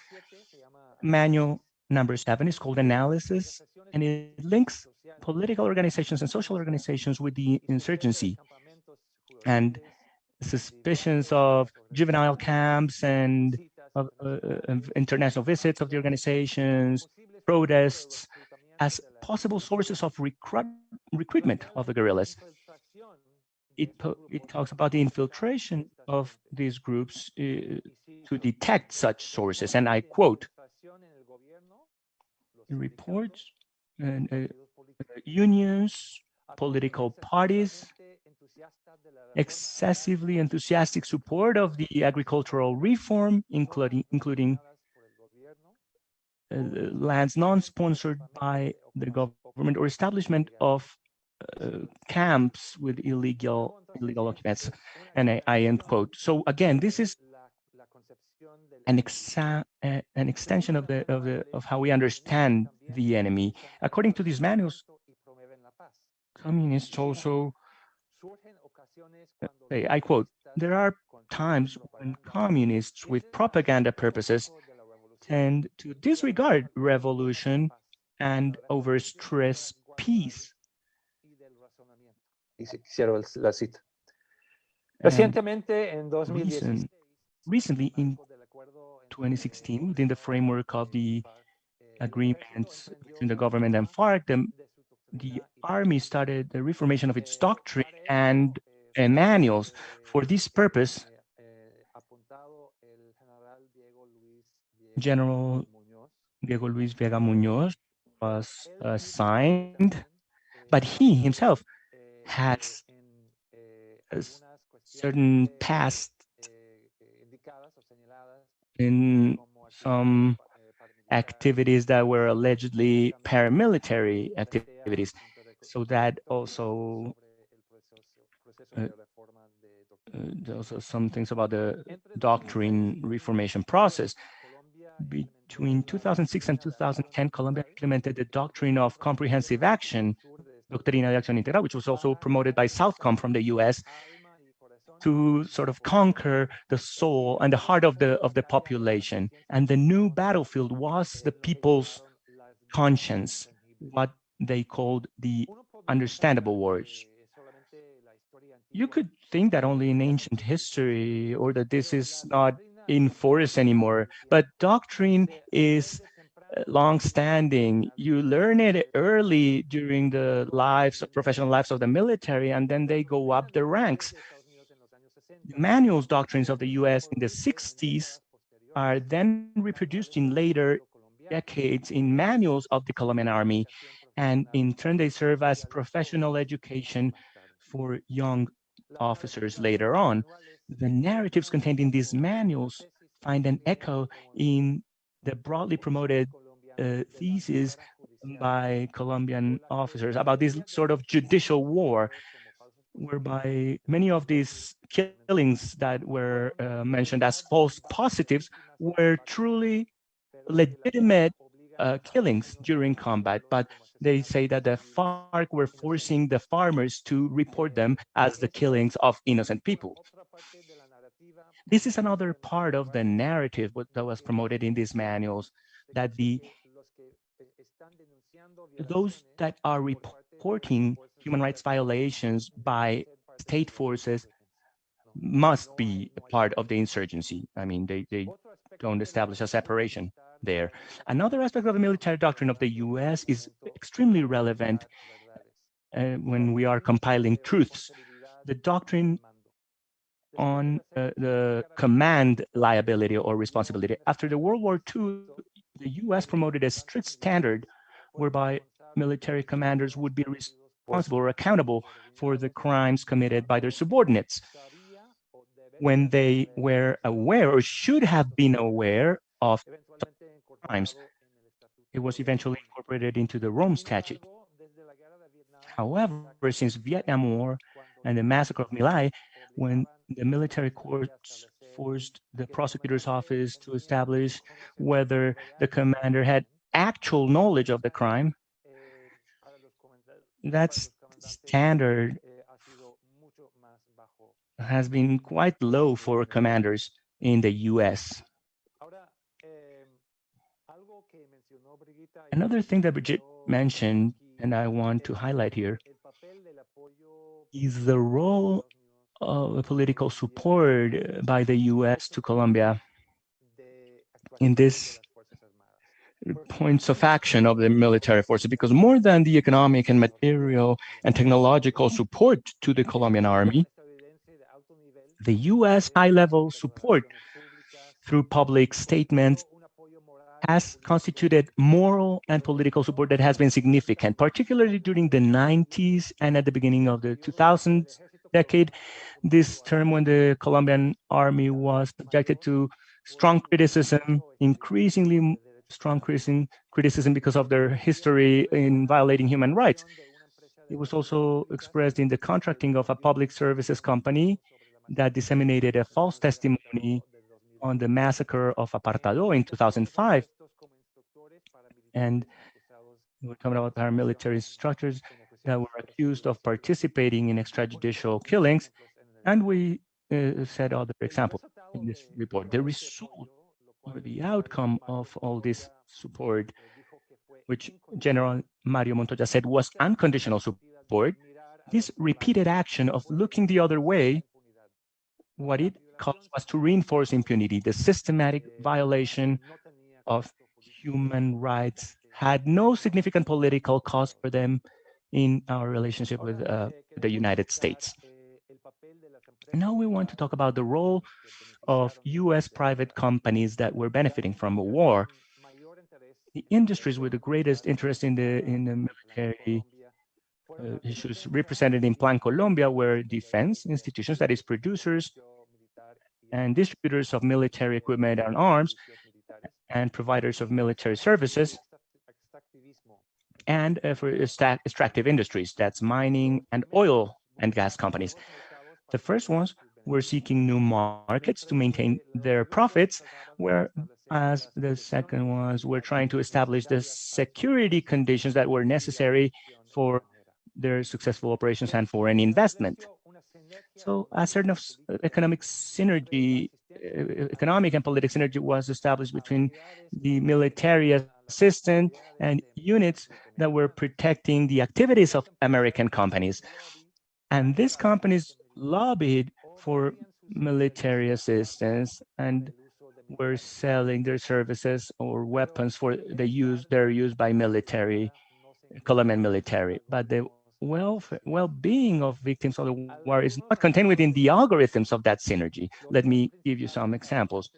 S2: Manual number 7 is called Analysis, and it links political organizations and social organizations with the insurgency and suspicions of juvenile camps and of international visits of the organizations, protests, as possible sources of recruitment of the guerrillas. It talks about the infiltration of these groups to detect such sources. And I quote, "Reports and unions political parties, excessively enthusiastic support of the agricultural reform, including lands non-sponsored by the government, or establishment of camps with illegal occupants, and I end quote. So again, this is an extension of how we understand the enemy. According to these manuals, communists also, I quote, "There are times when communists with propaganda purposes tend to disregard revolution and overstress peace."
S4: Quisiera la cita.
S2: And
S4: Recientemente, en 2016,
S2: recently, in 2016, within the framework of the agreements between the government and FARC, the army started the reformation of its doctrine and manuals. For this purpose, General Diego Luis Vega Muñoz was assigned, but he himself has a certain past in some activities that were allegedly paramilitary activities. So that also also some things about the doctrine reformation process. Between 2006 and 2010, Colombia implemented the doctrine of comprehensive action, Doctrina de Acción Integral, which was also promoted by Southcom from the US, to sort of conquer the soul and the heart of the population. And the new battlefield was the people's conscience, what they called the understandable words. You could think that only in ancient history, or that this is not in force anymore, but doctrine is long-standing. You learn it early during the professional lives of the military, and then they go up the ranks. The manuals doctrines of the US in the 60s are then reproduced in later decades in manuals of the Colombian army, and in turn they serve as professional education for young officers later on. The narratives contained in these manuals find an echo in the broadly promoted thesis by Colombian officers about this sort of judicial war, whereby many of these killings that were mentioned as false positives were truly legitimate killings during combat, but they say that the FARC were forcing the farmers to report them as the killings of innocent people. This is another part of the narrative that was promoted in these manuals, that those that are reporting human rights violations by state forces must be a part of the insurgency. I mean, they don't establish a separation there. Another aspect of the military doctrine of the US is extremely relevant when we are compiling truths. The doctrine on the command liability or responsibility. After the World War II, the US promoted a strict standard whereby military commanders would be responsible or accountable for the crimes committed by their subordinates. When they were aware or should have been aware of crimes, it was eventually incorporated into the Rome Statute. However, since Vietnam War and the massacre of My Lai, when the military courts forced the prosecutor's office to establish whether the commander had actual knowledge of the crime, that standard has been quite low for commanders in the US. Another thing that Brigitte mentioned, and I want to highlight here, is the role of political support by the US to Colombia in this points of action of the military forces, because more than the economic and material and technological support to the Colombian army, the US high-level support through public statements has constituted moral and political support that has been significant, particularly during the 90s and at the beginning of the 2000s decade. This term when the Colombian army was subjected to strong criticism, increasingly strong criticism because of their history in violating human rights. It was also expressed in the contracting of a public services company that disseminated a false testimony on the massacre of Apartado in 2005. And we're talking about paramilitary structures that were accused of participating in extrajudicial killings. And we said other examples in this report. The result or the outcome of all this support, which General Mario Montoya said was unconditional support, this repeated action of looking the other way, what it caused was to reinforce impunity. The systematic violation of human rights had no significant political cost for them in our relationship with the United States. And now we want to talk about the role of US private companies that were benefiting from a war. The industries with the greatest interest in the military issues represented in Plan Colombia were defense institutions, that is producers and distributors of military equipment and arms, and providers of military services, and for extractive industries, that's mining and oil and gas companies. The first ones were seeking new markets to maintain their profits, whereas the second ones were trying to establish the security conditions that were necessary for their successful operations and foreign investment. So a certain economic synergy, economic and political synergy was established between the military assistant and units that were protecting the activities of American companies. And these companies lobbied for military assistance and were selling their services or weapons for the they're used by military, Colombian military. But the well-being of victims of the war is not contained within the algorithms of that synergy. Let me give you some examples.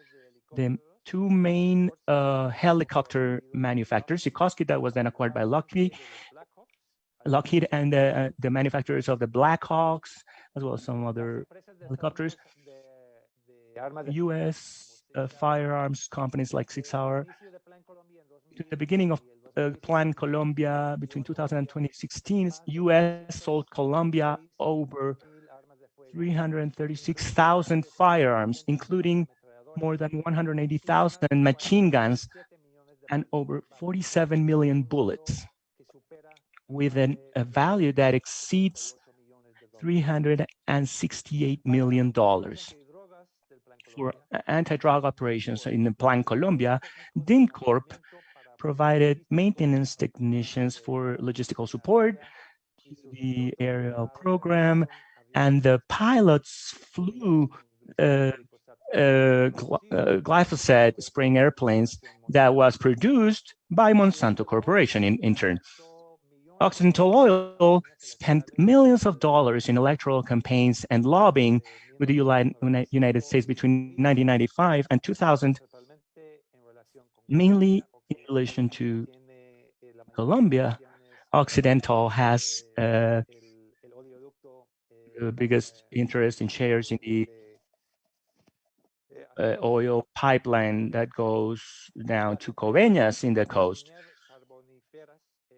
S2: The two main helicopter manufacturers, Sikorsky, that was then acquired by Lockheed, and the manufacturers of the Black Hawks, as well as some other helicopters, U.S. firearms companies like 6 Hour. To the beginning of Plan Colombia, between 2000 and 2016, U.S. sold Colombia over 336,000 firearms, including more than 180,000 machine guns and over 47 million bullets, with a value that exceeds $368 million. For anti-drug operations in the Plan Colombia, DINCORP provided maintenance technicians for logistical support to the aerial program, and the pilots flew glyphosate spraying airplanes that was produced by Monsanto Corporation in turn. Occidental Oil spent millions of dollars in electoral campaigns and lobbying with the United States between 1995 and 2000, mainly in relation to Colombia. Occidental has the biggest interest in shares in the oil pipeline that goes down to Coveñas in the coast.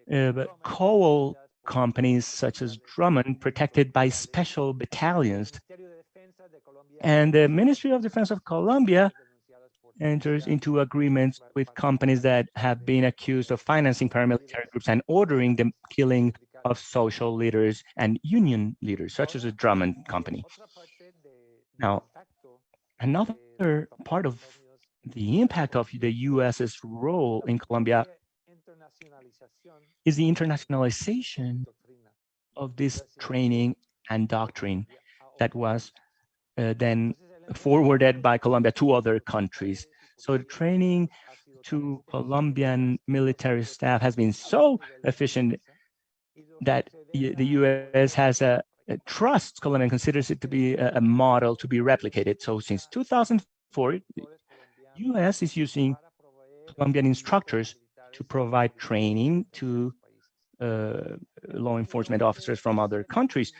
S2: But coal companies such as Drummond protected by special battalions. And the Ministry of Defense of Colombia enters into agreements with companies that have been accused of financing paramilitary groups and ordering the killing of social leaders and union leaders, such as the Drummond Company. Now, another part of the impact of the US's role in Colombia is the internationalization of this training and doctrine that was then forwarded by Colombia to other countries. So the training to Colombian military staff has been so efficient that the US has trusts Colombia and considers it to be a model to be replicated. So since 2004, the US is using Colombian instructors to provide training to law enforcement officers from other countries.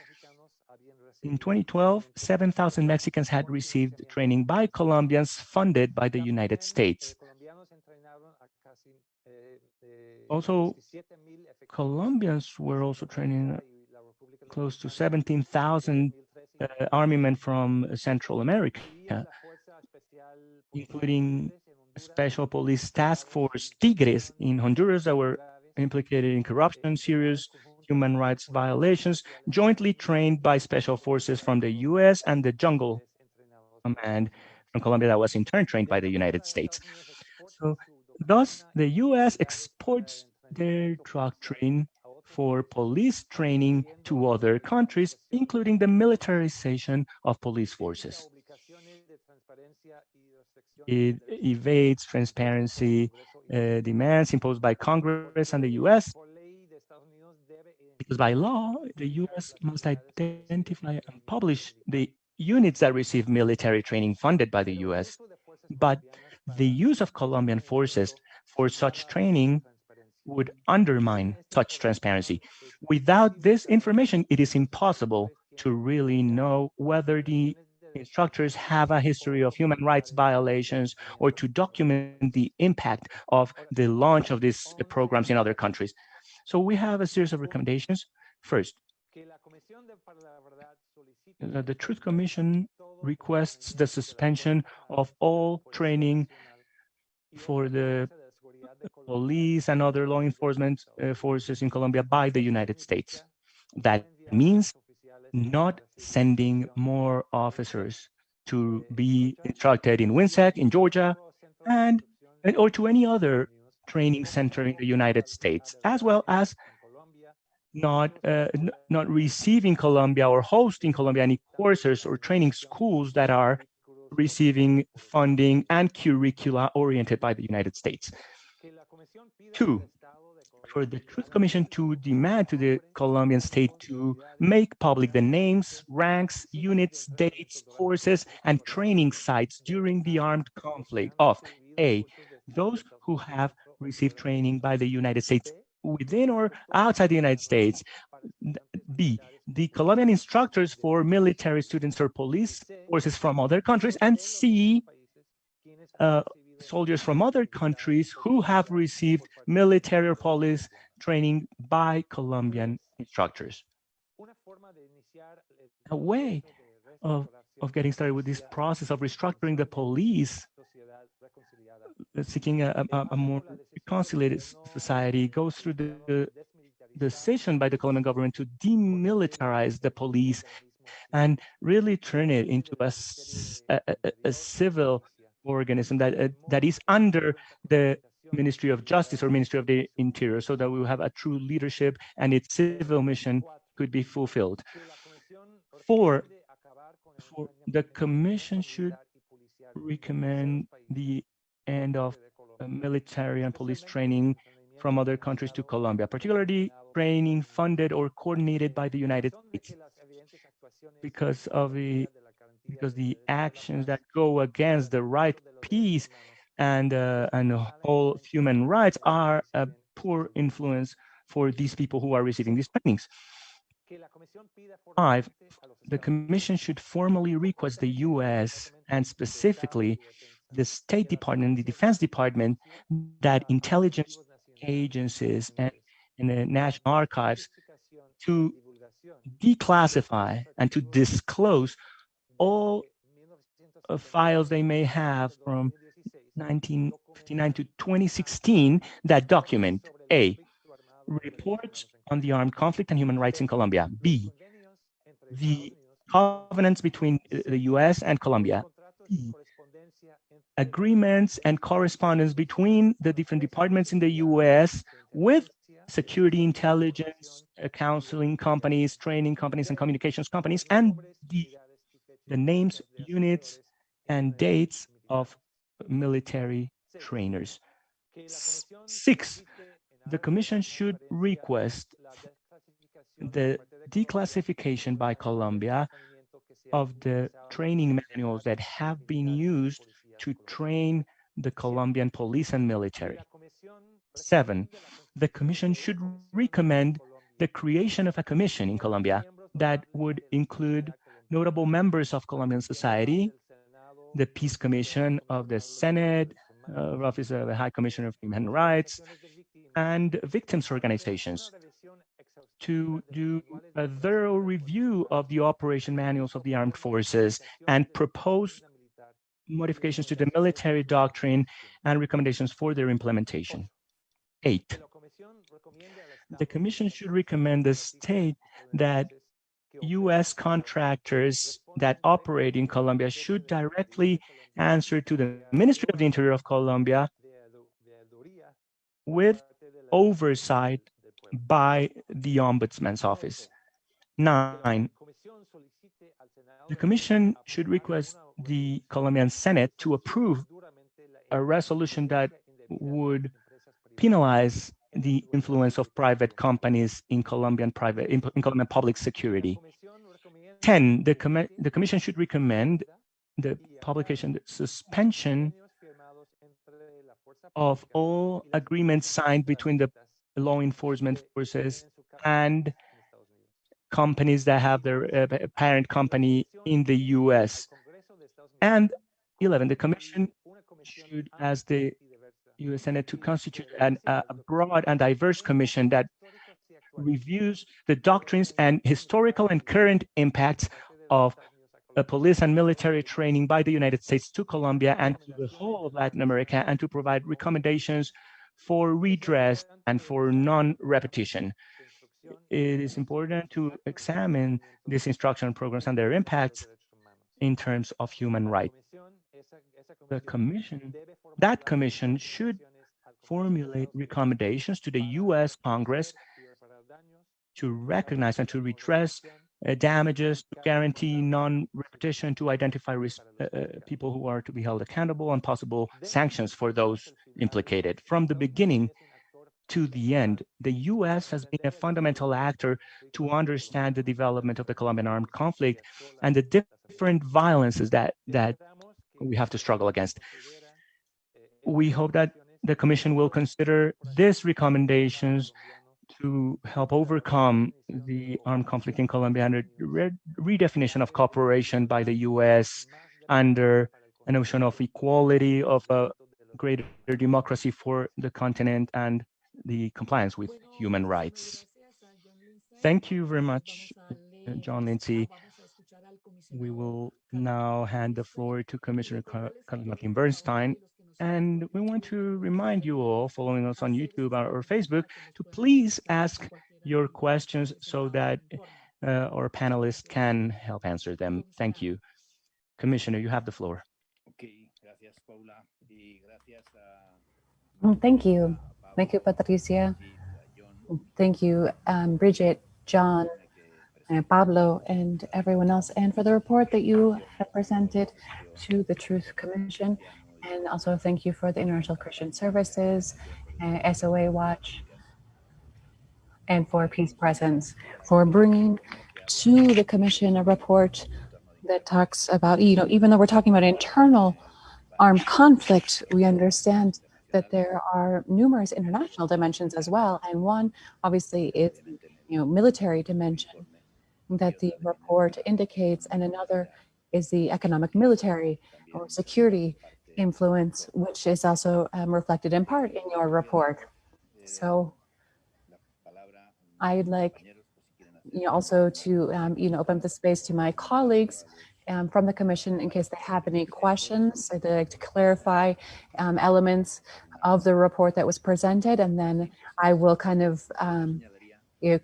S2: In 2012, 7,000 Mexicans had received training by Colombians funded by the United States. Also, Colombians were also training close to 17,000 army men from Central America, including Special Police Task Force Tigres in Honduras that were implicated in corruption, serious human rights violations, jointly trained by special forces from the US and the Jungle Command from Colombia that was in turn trained by the United States. So thus, the US exports their doctrine for police training to other countries, including the militarization of police forces. It evades transparency demands imposed by Congress and the US, because by law, the US must identify and publish the units that receive military training funded by the US. But the use of Colombian forces for such training would undermine such transparency. Without this information, it is impossible to really know whether the instructors have a history of human rights violations or to document the impact of the launch of these programs in other countries. So we have a series of recommendations. First, the Truth Commission requests the suspension of all training for the police and other law enforcement forces in Colombia by the United States. That means not sending more officers to be instructed in WINSEC in Georgia or to any other training center in the United States, as well as not receiving Colombia or hosting Colombia any courses or training schools that are receiving funding and curricula oriented by the United States. Two, for the Truth Commission to demand to the Colombian state to make public the names, ranks, units, dates, forces, and training sites during the armed conflict of A, those who have received training by the United States within or outside the United States, B, the Colombian instructors for military students or police forces from other countries, and C, soldiers from other countries who have received military or police training by Colombian instructors. A way of getting started with this process of restructuring the police, seeking a more reconciliated society, goes through the decision by the Colombian government to demilitarize the police and really turn it into a civil organism that is under the Ministry of Justice or Ministry of the Interior, so that we will have a true leadership and its civil mission could be fulfilled. For the Commission should recommend the end of military and police training from other countries to Colombia, particularly training funded or coordinated by the United States, because the actions that go against the right peace and all human rights are a poor influence for these people who are receiving these trainings. 5, the Commission should formally request the US and specifically the State Department, the Defense Department, that intelligence agencies and the National Archives to declassify and to disclose all files they may have from 1959 to 2016 that document A, reports on the armed conflict and human rights in Colombia, B, the covenants between the US and Colombia, C, agreements and correspondence between the different departments in the US with security intelligence, counseling companies, training companies, and communications companies, and the names, units, and dates of military trainers. 6, the Commission should request the declassification by Colombia of the training manuals that have been used to train the Colombian police and military. 7, the Commission should recommend the creation of a commission in Colombia that would include notable members of Colombian society, the Peace Commission of the Senate, Office of the High Commissioner of Human Rights, and victims' organizations to do a thorough review of the operation manuals of the armed forces and propose modifications to the military doctrine and recommendations for their implementation. 8, the Commission should recommend the state that U.S. contractors that operate in Colombia should directly answer to the Ministry of the Interior of Colombia with oversight by the Ombudsman's Office. 9, the Commission should request the Colombian Senate to approve a resolution that would penalize the influence of private companies in Colombian public security. 10, the Commission should recommend the publication, the suspension of all agreements signed between the law enforcement forces and companies that have their parent company in the US. And 11, the Commission should ask the US Senate to constitute a broad and diverse commission that reviews the doctrines and historical and current impacts of police and military training by the United States to Colombia and to the whole of Latin America, and to provide recommendations for redress and for non-repetition. It is important to examine these instruction programs and their impacts in terms of human rights. That commission should formulate recommendations to the US Congress to recognize and to redress damages, to guarantee non-repetition, to identify people who are to be held accountable, and possible sanctions for those implicated. From the beginning to the end, the US has been a fundamental actor to understand the development of the Colombian armed conflict and the different violences that we have to struggle against. We hope that the Commission will consider these recommendations to help overcome the armed conflict in Colombia and a redefinition of cooperation by the US under a notion of equality, of a greater democracy for the continent, and the compliance with human rights. Thank you very much, John Lindsey. We will now hand the floor to Commissioner Martin Bernstein. And we want to remind you all following us on YouTube or Facebook to please ask your questions so that our panelists can help answer them. Thank you. Commissioner, you have the floor.
S3: Well, thank you. Thank you, Patricia. Thank you, Bridget, John, Pablo, and everyone else, and for the report that you have presented to the Truth Commission. And also thank you for the International Christian Services, SOA Watch, and for Peace Presence for bringing to the Commission a report that talks about, even though we're talking about internal armed conflict, we understand that there are numerous international dimensions as well. And one obviously is, military dimension that the report indicates, and another is the economic military or security influence, which is also reflected in part in your report. So I'd like also to open up the space to my colleagues from the Commission in case they have any questions. I'd like to clarify elements of the report that was presented, and then I will kind of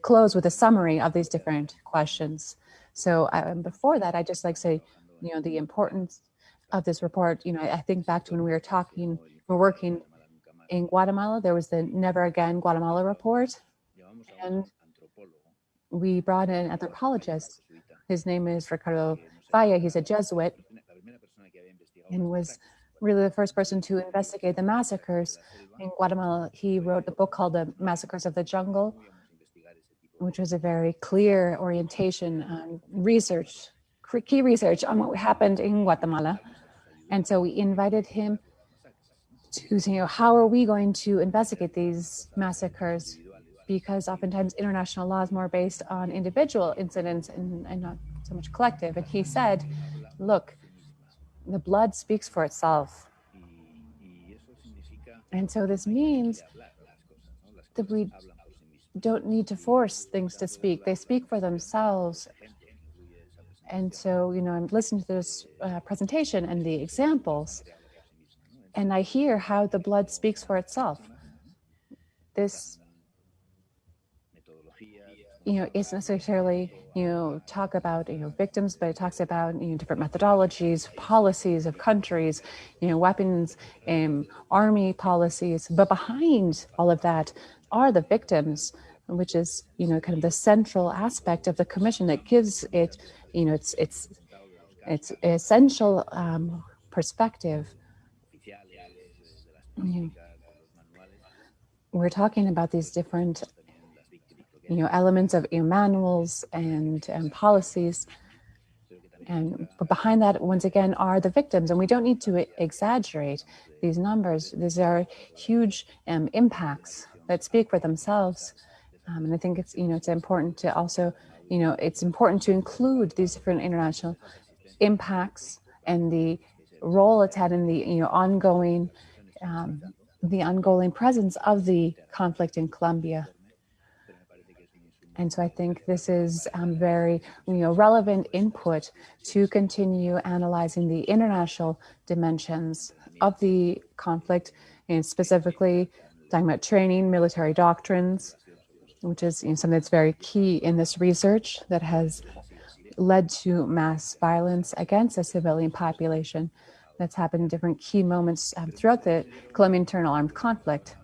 S3: close with a summary of these different questions. So before that, I'd just like to say, the importance of this report. I think back to when we were working in Guatemala, there was the Never Again Guatemala report, and we brought in an anthropologist. His name is Ricardo Falla. He's a Jesuit and was really the first person to investigate the massacres in Guatemala. He wrote a book called The Massacres of the Jungle, which was a very clear orientation on research, key research on what happened in Guatemala. And so we invited him to how are we going to investigate these massacres? Because oftentimes international law is more based on individual incidents and not so much collective. And he said, look, the blood speaks for itself. And so this means that we don't need to force things to speak. They speak for themselves. And so, I'm listening to this presentation and the examples, and I hear how the blood speaks for itself. This, isn't necessarily, talk about, victims, but it talks about, different methodologies, policies of countries, weapons, army policies. But behind all of that are the victims, which is, kind of the central aspect of the commission that gives it, its essential perspective. We're talking about these different, elements of manuals and policies, but behind that, once again, are the victims, and we don't need to exaggerate these numbers. These are huge impacts that speak for themselves, and I think it's it's important to also it's important to include these different international impacts and the role it's had in the ongoing presence of the conflict in Colombia. And so I think this is very relevant input to continue analyzing the international dimensions of the conflict, and specifically talking about training, military doctrines, which is something that's very key in this research that has led to mass violence against the civilian population that's happened in different key moments throughout the Colombian internal armed conflict.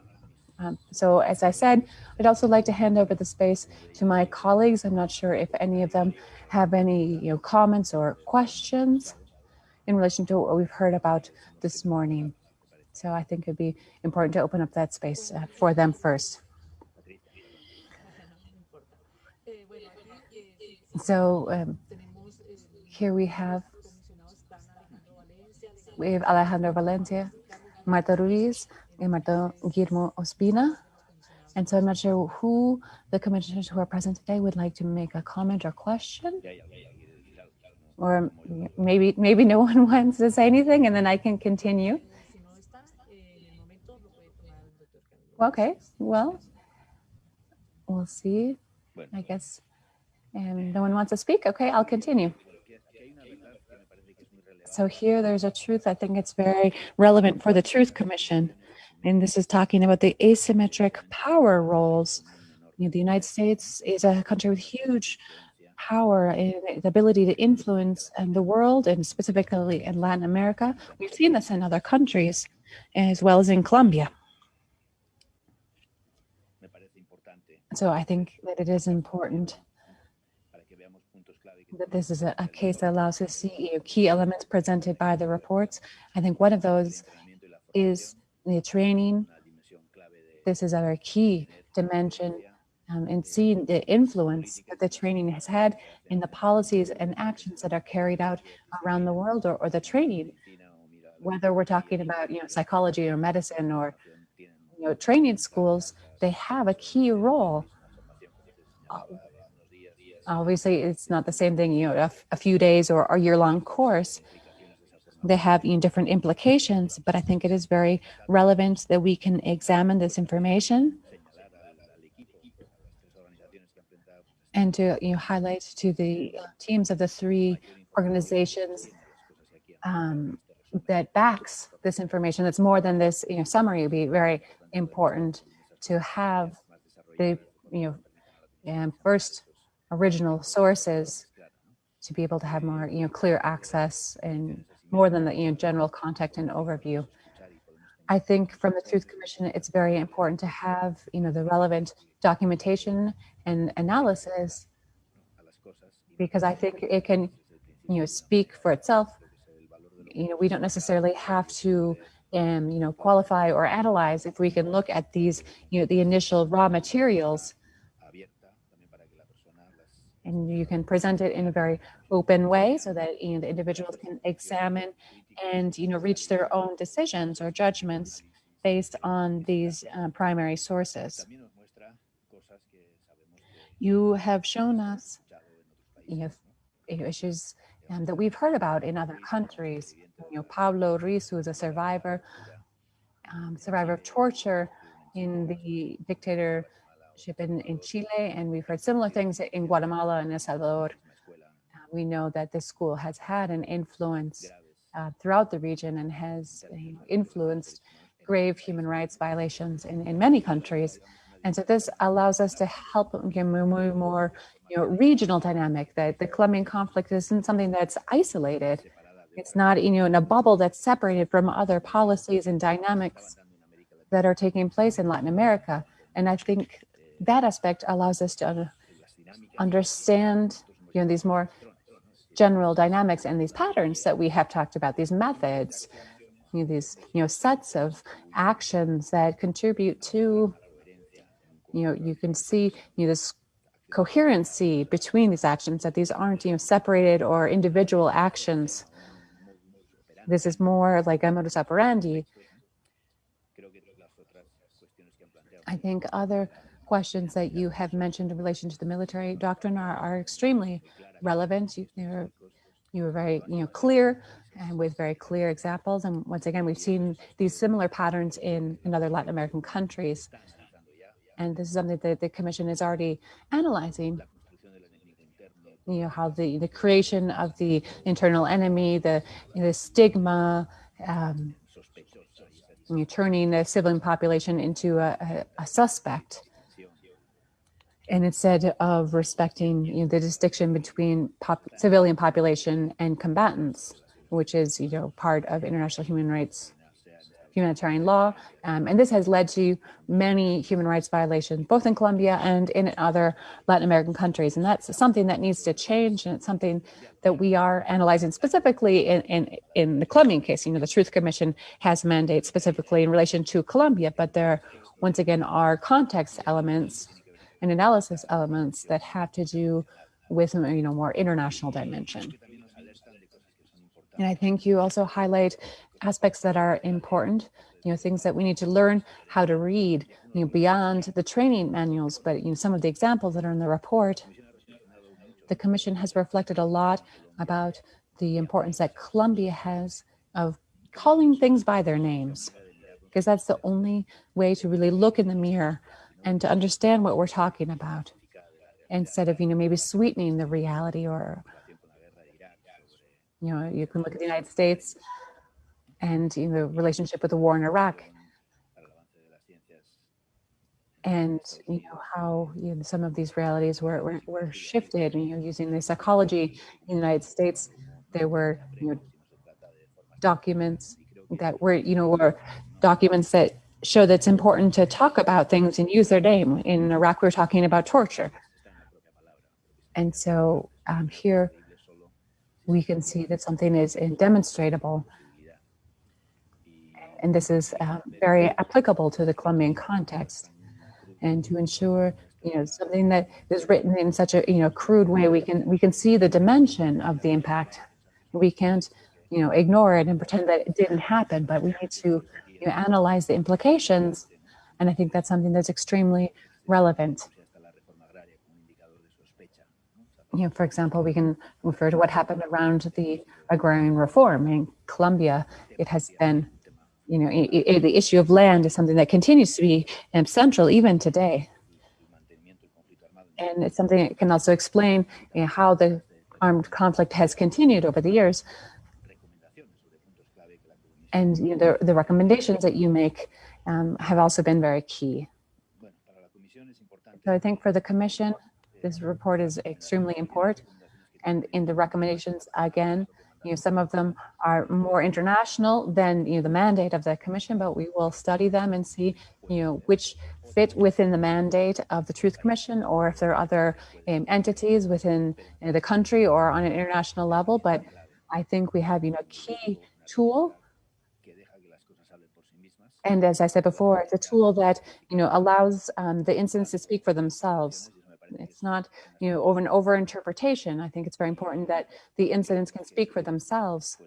S3: So as I said, I'd also like to hand over the space to my colleagues. I'm not sure if any of them have any comments or questions in relation to what we've heard about this morning. So I think it'd be important to open up that space for them first. So here we have Alejandro Valencia, Marta Ruiz, and Marta Guillermo Ospina. And so I'm not sure who the commissioners who are present today would like to make a comment or question. Or maybe no one wants to say anything, and then I can continue. Okay, well, we'll see. I guess no one wants to speak. Okay, I'll continue. So here there's a truth. I think it's very relevant for the Truth Commission. And this is talking about the asymmetric power roles. The United States is a country with huge power and the ability to influence the world, and specifically in Latin America. We've seen this in other countries, as well as in Colombia. So I think that it is important that this is a case that allows us to see key elements presented by the reports. I think one of those is the training. This is a very key dimension in seeing the influence that the training has had in the policies and actions that are carried out around the world, or the training, whether we're talking about psychology or medicine or training schools. They have a key role. Obviously, it's not the same thing, a few days or a year-long course. They have different implications, but I think it is very relevant that we can examine this information and to highlight to the teams of the three organizations that backs this information. That's more than this summary. It would be very important to have the first original sources to be able to have more clear access and more than the general context and overview. I think from the Truth Commission, it's very important to have the relevant documentation and analysis, because I think it can speak for itself. We don't necessarily have to qualify or analyze if we can look at these the initial raw materials, and you can present it in a very open way so that the individuals can examine and reach their own decisions or judgments based on these primary sources. You have shown us issues that we've heard about in other countries. Pablo Ruiz, who is a survivor of torture in the dictatorship in Chile, and we've heard similar things in Guatemala and El Salvador. We know that this school has had an influence throughout the region and has influenced grave human rights violations in many countries. And so this allows us to help move more regional dynamic, that the Colombian conflict isn't something that's isolated. It's not in a bubble that's separated from other policies and dynamics that are taking place in Latin America. And I think that aspect allows us to understand these more general dynamics and these patterns that we have talked about, these methods, these sets of actions that contribute to you can see this coherency between these actions, that these aren't separated or individual actions. This is more like a modus operandi. I think other questions that you have mentioned in relation to the military doctrine are extremely relevant. You were very clear and with very clear examples. And once again, we've seen these similar patterns in other Latin American countries. And this is something that the Commission is already analyzing. How the creation of the internal enemy, the stigma, turning the civilian population into a suspect. And instead of respecting the distinction between civilian population and combatants, which is part of international humanitarian law, and this has led to many human rights violations, both in Colombia and in other Latin American countries. And that's something that needs to change, and it's something that we are analyzing specifically in the Colombian case. The Truth Commission has mandates specifically in relation to Colombia, but there, once again, are context elements and analysis elements that have to do with more international dimension. And I think you also highlight aspects that are important, things that we need to learn how to read, beyond the training manuals, but some of the examples that are in the report. The Commission has reflected a lot about the importance that Colombia has of calling things by their names, because that's the only way to really look in the mirror and to understand what we're talking about, instead of maybe sweetening the reality. Or you can look at the United States and the relationship with the war in Iraq, and how some of these realities were shifted. Using the psychology in the United States, there were documents that were documents that show that it's important to talk about things and use their name. In Iraq, we're talking about torture, and so here we can see that something is demonstrable. And this is very applicable to the Colombian context. And to ensure, something that is written in such a crude way, we can see the dimension of the impact. We can't, ignore it and pretend that it didn't happen, but we need to analyze the implications. And I think that's something that's extremely relevant. For example, we can refer to what happened around the agrarian reform in Colombia. It has been, the issue of land is something that continues to be central even today. And it's something that can also explain how the armed conflict has continued over the years. And the recommendations that you make have also been very key. So I think for the Commission, this report is extremely important. And in the recommendations, again, some of them are more international than the mandate of the Commission, but we will study them and see which fit within the mandate of the Truth Commission, or if there are other entities within the country or on an international level. But I think we have a key tool. And as I said before, it's a tool that allows the incidents to speak for themselves. It's not over interpretation. I think it's very important that the incidents can speak for themselves,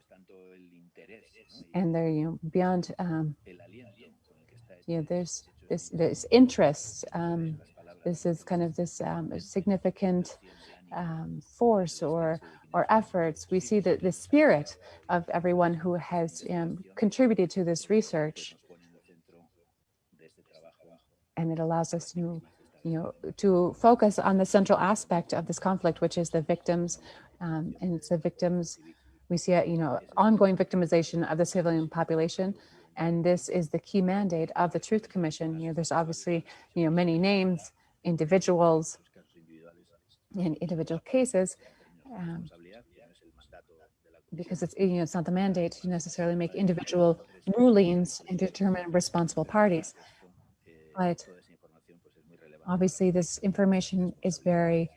S3: and they're beyond there's this interest. This is kind of this significant force or efforts. We see the spirit of everyone who has contributed to this research, and it allows us to focus on the central aspect of this conflict, which is the victims, and it's the victims. We see ongoing victimization of the civilian population, and this is the key mandate of the Truth Commission. There's obviously many names, individuals, in individual cases, because it's not the mandate to necessarily make individual rulings and determine responsible parties. But obviously, this information is very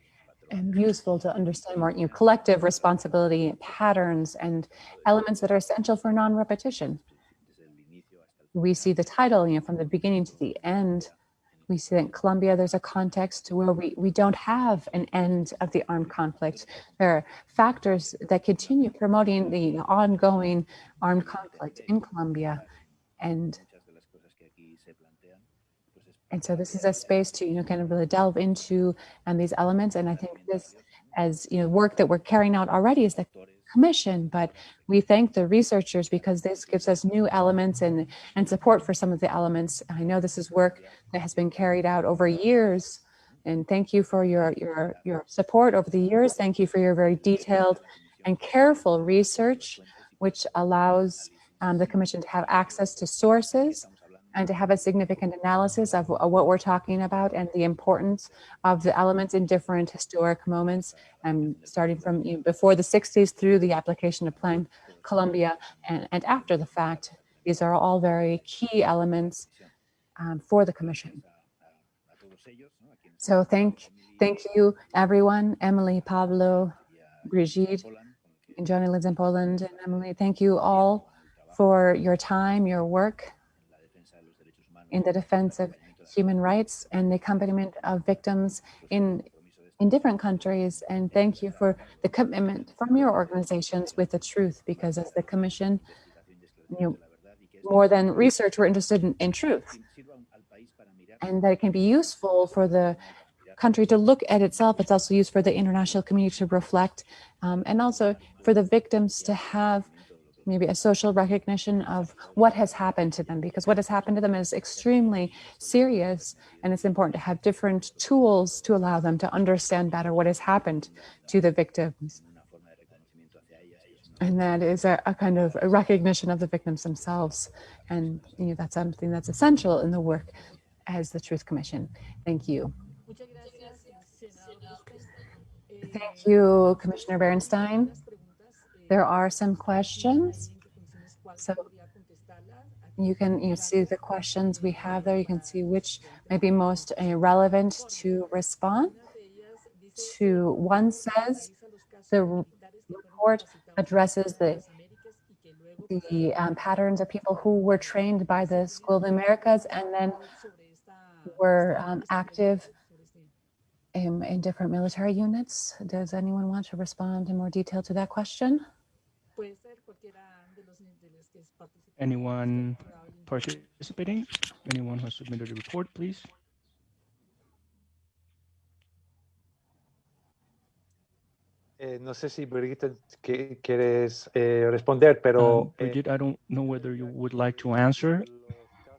S3: useful to understand more collective responsibility, patterns, and elements that are essential for non-repetition. We see the title, from the beginning to the end. We see that in Colombia, there's a context where we don't have an end of the armed conflict. There are factors that continue promoting the ongoing armed conflict in Colombia. And so this is a space to kind of really delve into these elements. And I think this, as work that we're carrying out already, is the commission, but we thank the researchers because this gives us new elements and support for some of the elements. I know this is work that has been carried out over years, and thank you for your support over the years. Thank you for your very detailed and careful research, which allows the commission to have access to sources and to have a significant analysis of what we're talking about and the importance of the elements in different historic moments, starting from before the 60s through the application of Plan Colombia and after the fact. These are all very key elements for the commission. So thank you, everyone, Emily, Pablo, Brigitte, and Johnny lives in Poland, and Emily, thank you all for your time, your work in the defense of human rights and the accompaniment of victims in different countries. And thank you for the commitment from your organizations with the truth, because as the commission, more than research, we're interested in truth. And that it can be useful for the country to look at itself. It's also used for the international community to reflect, and also for the victims to have maybe a social recognition of what has happened to them, because what has happened to them is extremely serious, and it's important to have different tools to allow them to understand better what has happened to the victims. And that is a kind of a recognition of the victims themselves, and that's something that's essential in the work as the Truth Commission. Thank you. Thank you, Commissioner Berenstein. There are some questions, so you can see the questions we have there. You can see which may be most relevant to respond to. One says the report addresses the patterns of people who were trained by the School of the Americas and then were active in different military units. Does anyone want to respond in more detail to that question?
S2: Anyone participating? Anyone who has submitted a report, please?
S4: No sé si Brigitte quieres responder, pero
S2: Brigitte, I don't know whether you would like to answer,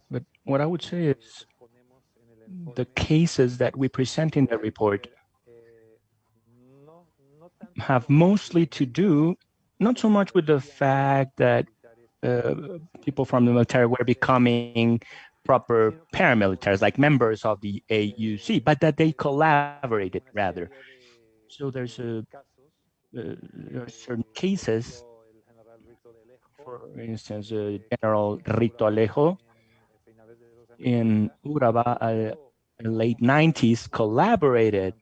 S2: but what I would say is the cases that we present in the report have mostly to do not so much with the fact that people from the military were becoming proper paramilitaries, like members of the AUC, but that they collaborated rather. So there are certain cases, for instance, General Rito Alejo in Urabá, late 90s, collaborated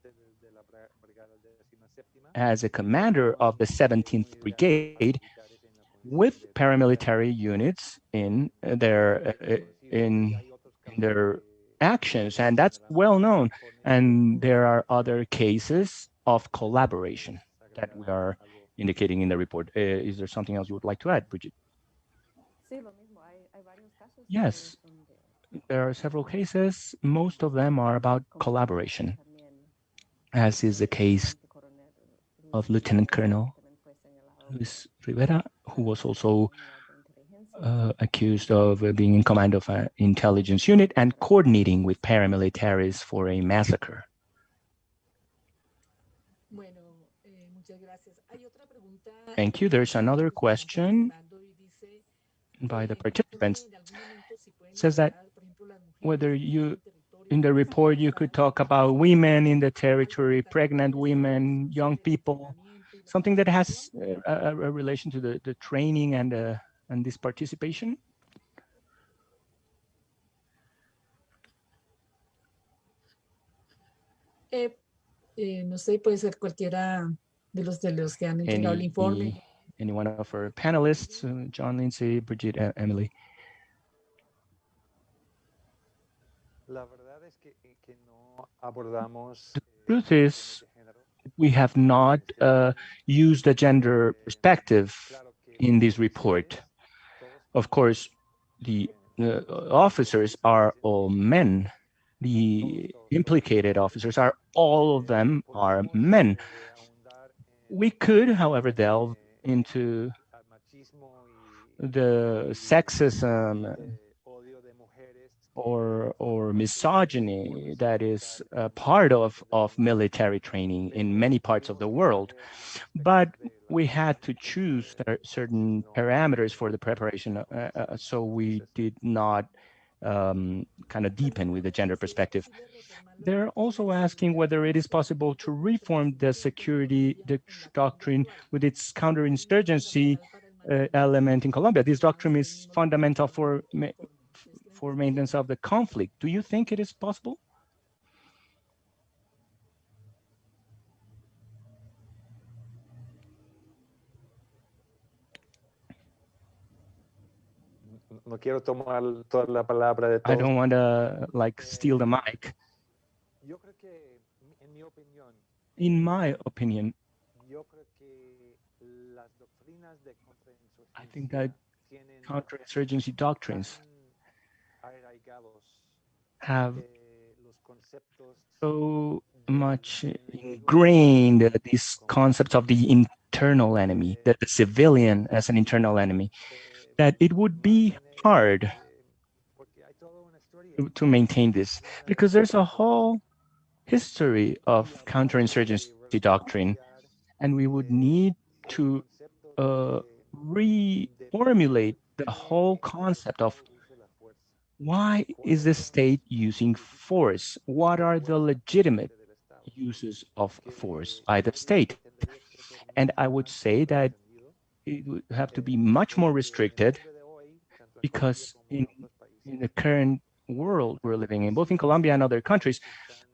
S2: as a commander of the 17th Brigade with paramilitary units in their actions, and that's well known. And there are other cases of collaboration that we are indicating in the report. Is there something else you would like to add, Brigitte? Yes. there are several cases. Most of them are about collaboration, as is the case of Lieutenant Colonel Luis Rivera, who was also accused of being in command of an intelligence unit and coordinating with paramilitaries for a massacre. Thank you. There's another question by the participants. It says that whether you, in the report, you could talk about women in the territory, pregnant women, young people, something that has a relation to the training and this participation?
S1: No sé, puede ser cualquiera de los que han entregado el informe.
S2: Any one of our panelists, John, Lindsey, Bridget, Emily.
S4: La verdad es que no abordamos.
S2: The truth is, we have not used a gender perspective in this report. Of course, the officers are all men. The implicated officers are, all of them are men. We could, however, delve into the sexism or misogyny that is a part of military training in many parts of the world. But we had to choose certain parameters for the preparation, so we did not kind of deepen with the gender perspective. They're also asking whether it is possible to reform the security doctrine with its counterinsurgency element in Colombia. This doctrine is fundamental for maintenance of the conflict. Do you think it is possible?
S4: No quiero tomar toda la palabra de todos.
S2: I don't want to steal the mic.
S4: Yo creo que, en mi opinión,
S2: in my opinion,
S4: yo creo que las doctrinas de
S2: I think that counterinsurgency doctrines have so much ingrained these concepts of the internal enemy, the civilian as an internal enemy, that it would be hard to maintain this, because there's a whole history of counterinsurgency doctrine, and we would need to reformulate the whole concept of why is the state using force? What are the legitimate uses of force by the state? And I would say that it would have to be much more restricted, because in the current world we're living in, both in Colombia and other countries,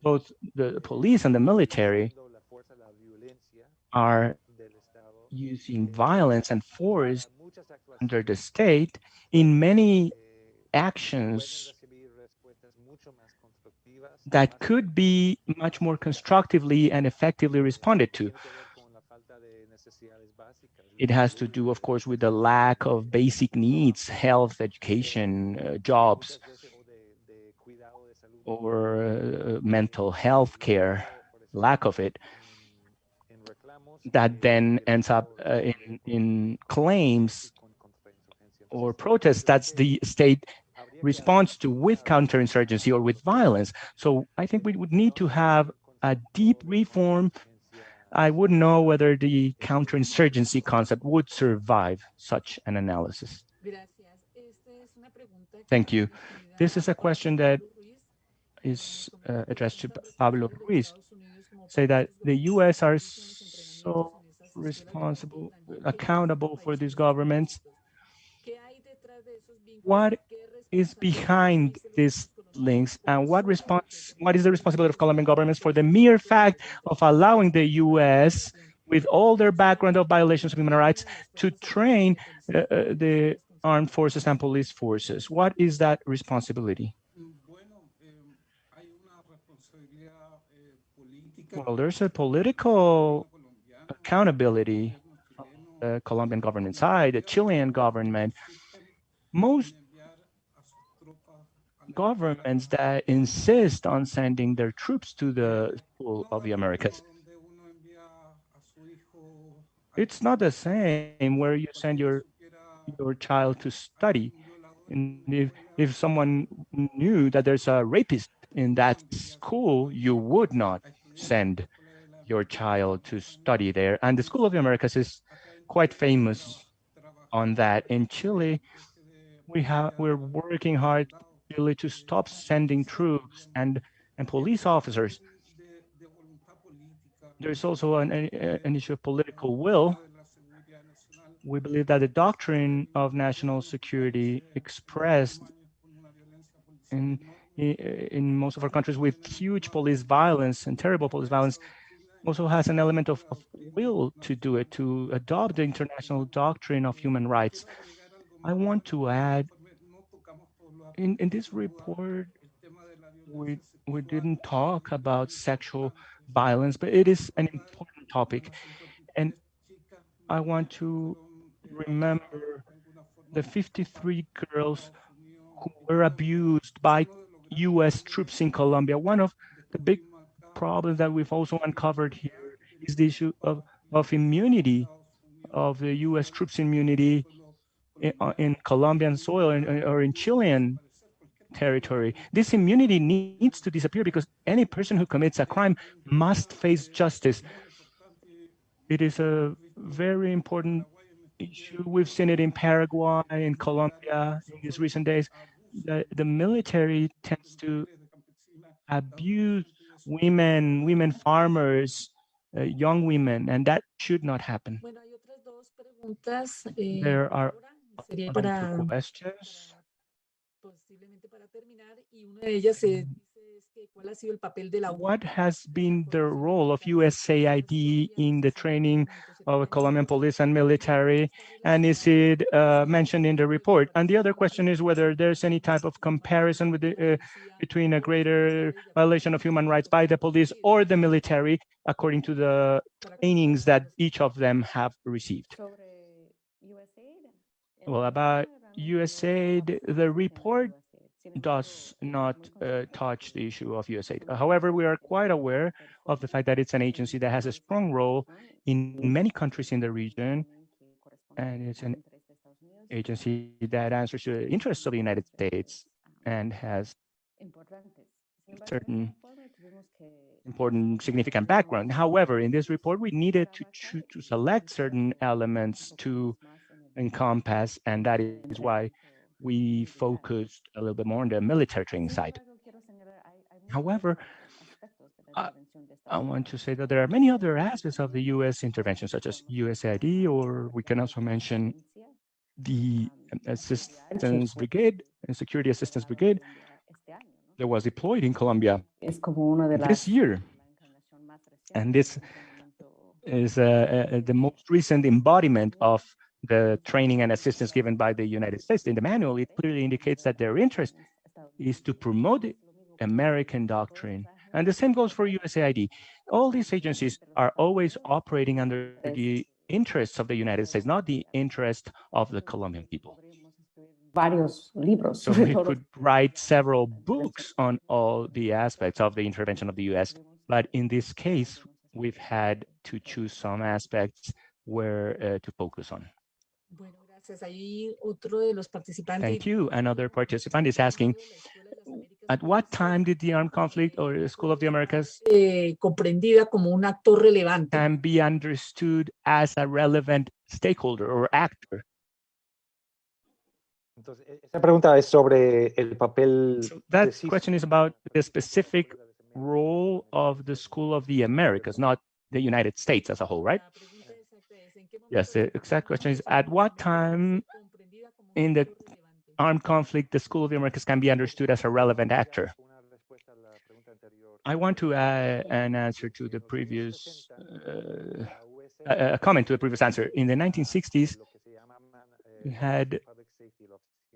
S2: both the police and the military are using violence and force under the state in many actions that could be much more constructively and effectively responded to. It has to do, of course, with the lack of basic needs, health, education, jobs, or mental health care, lack of it, that then ends up in claims or protests that the state responds to with counterinsurgency or with violence. So I think we would need to have a deep reform. I wouldn't know whether the counterinsurgency concept would survive such an analysis. Thank you. This is a question that is addressed to Pablo Ruiz. Say that the U.S. are so responsible, accountable for these governments. What is behind these links, and what is the responsibility of Colombian governments for the mere fact of allowing the U.S., with all their background of violations of human rights, to train the armed forces and police forces? What is that responsibility? Well, there's a political accountability on the Colombian government side, the Chilean government. Most governments that insist on sending their troops to the School of the Americas. It's not the same where you send your child to study. And if someone knew that there's a rapist in that school, you would not send your child to study there. And the School of the Americas is quite famous on that. In Chile, we're working hard really to stop sending troops and police officers. There's also an issue of political will. We believe that the doctrine of national security expressed in most of our countries with huge police violence and terrible police violence also has an element of will to do it, to adopt the international doctrine of human rights. I want to add, in this report, we didn't talk about sexual violence, but it is an important topic. And I want to remember the 53 girls who were abused by US troops in Colombia. One of the big problems that we've also uncovered here is the issue of immunity, of the US troops' immunity in Colombian soil or in Chilean territory. This immunity needs to disappear because any person who commits a crime must face justice. It is a very important issue. We've seen it in Paraguay, in Colombia in these recent days. The military tends to abuse women farmers, young women, and that should not happen.
S1: Bueno, hay otras dos preguntas.
S2: There are
S1: Sería
S2: other
S1: para
S2: two questions.
S1: posiblemente para terminar, y una de ellas dice es que cuál ha sido el papel de la
S2: What has been the role of USAID in the training of Colombian police and military, and is it mentioned in the report? And the other question is whether there's any type of comparison with between a greater violation of human rights by the police or the military, according to the trainings that each of them have received. Well, about USAID, the report does not touch the issue of USAID. However, we are quite aware of the fact that it's an agency that has a strong role in many countries in the region, and it's an agency that answers to the interests of the United States and has certain important, significant background. However, in this report, we needed to select certain elements to encompass, and that is why we focused a little bit more on the military training side. However, I want to say that there are many other aspects of the U.S. intervention, such as USAID, or we can also mention the assistance brigade and security assistance brigade that was deployed in Colombia this year. And this is the most recent embodiment of the training and assistance given by the United States. In the manual, it clearly indicates that their interest is to promote the American doctrine. And the same goes for USAID. All these agencies are always operating under the interests of the United States, not the interest of the Colombian people. So we could write several books on all the aspects of the intervention of the US, but in this case, we've had to choose some aspects where to focus on.
S1: Bueno, gracias. Ahí otro de los participantes.
S2: Thank you. Another participant is asking, at what time did the armed conflict or the School of the Americas
S1: comprendida como un actor relevante
S2: can be understood as a relevant stakeholder or actor?
S4: Entonces, esa pregunta es sobre el papel.
S2: So that question is about the specific role of the School of the Americas, not the United States as a whole, right? Yes, the exact question is, at what time in the armed conflict the School of the Americas can be understood as a relevant actor? I want to add an answer to the previous, a comment to the previous answer. In the 1960s, we had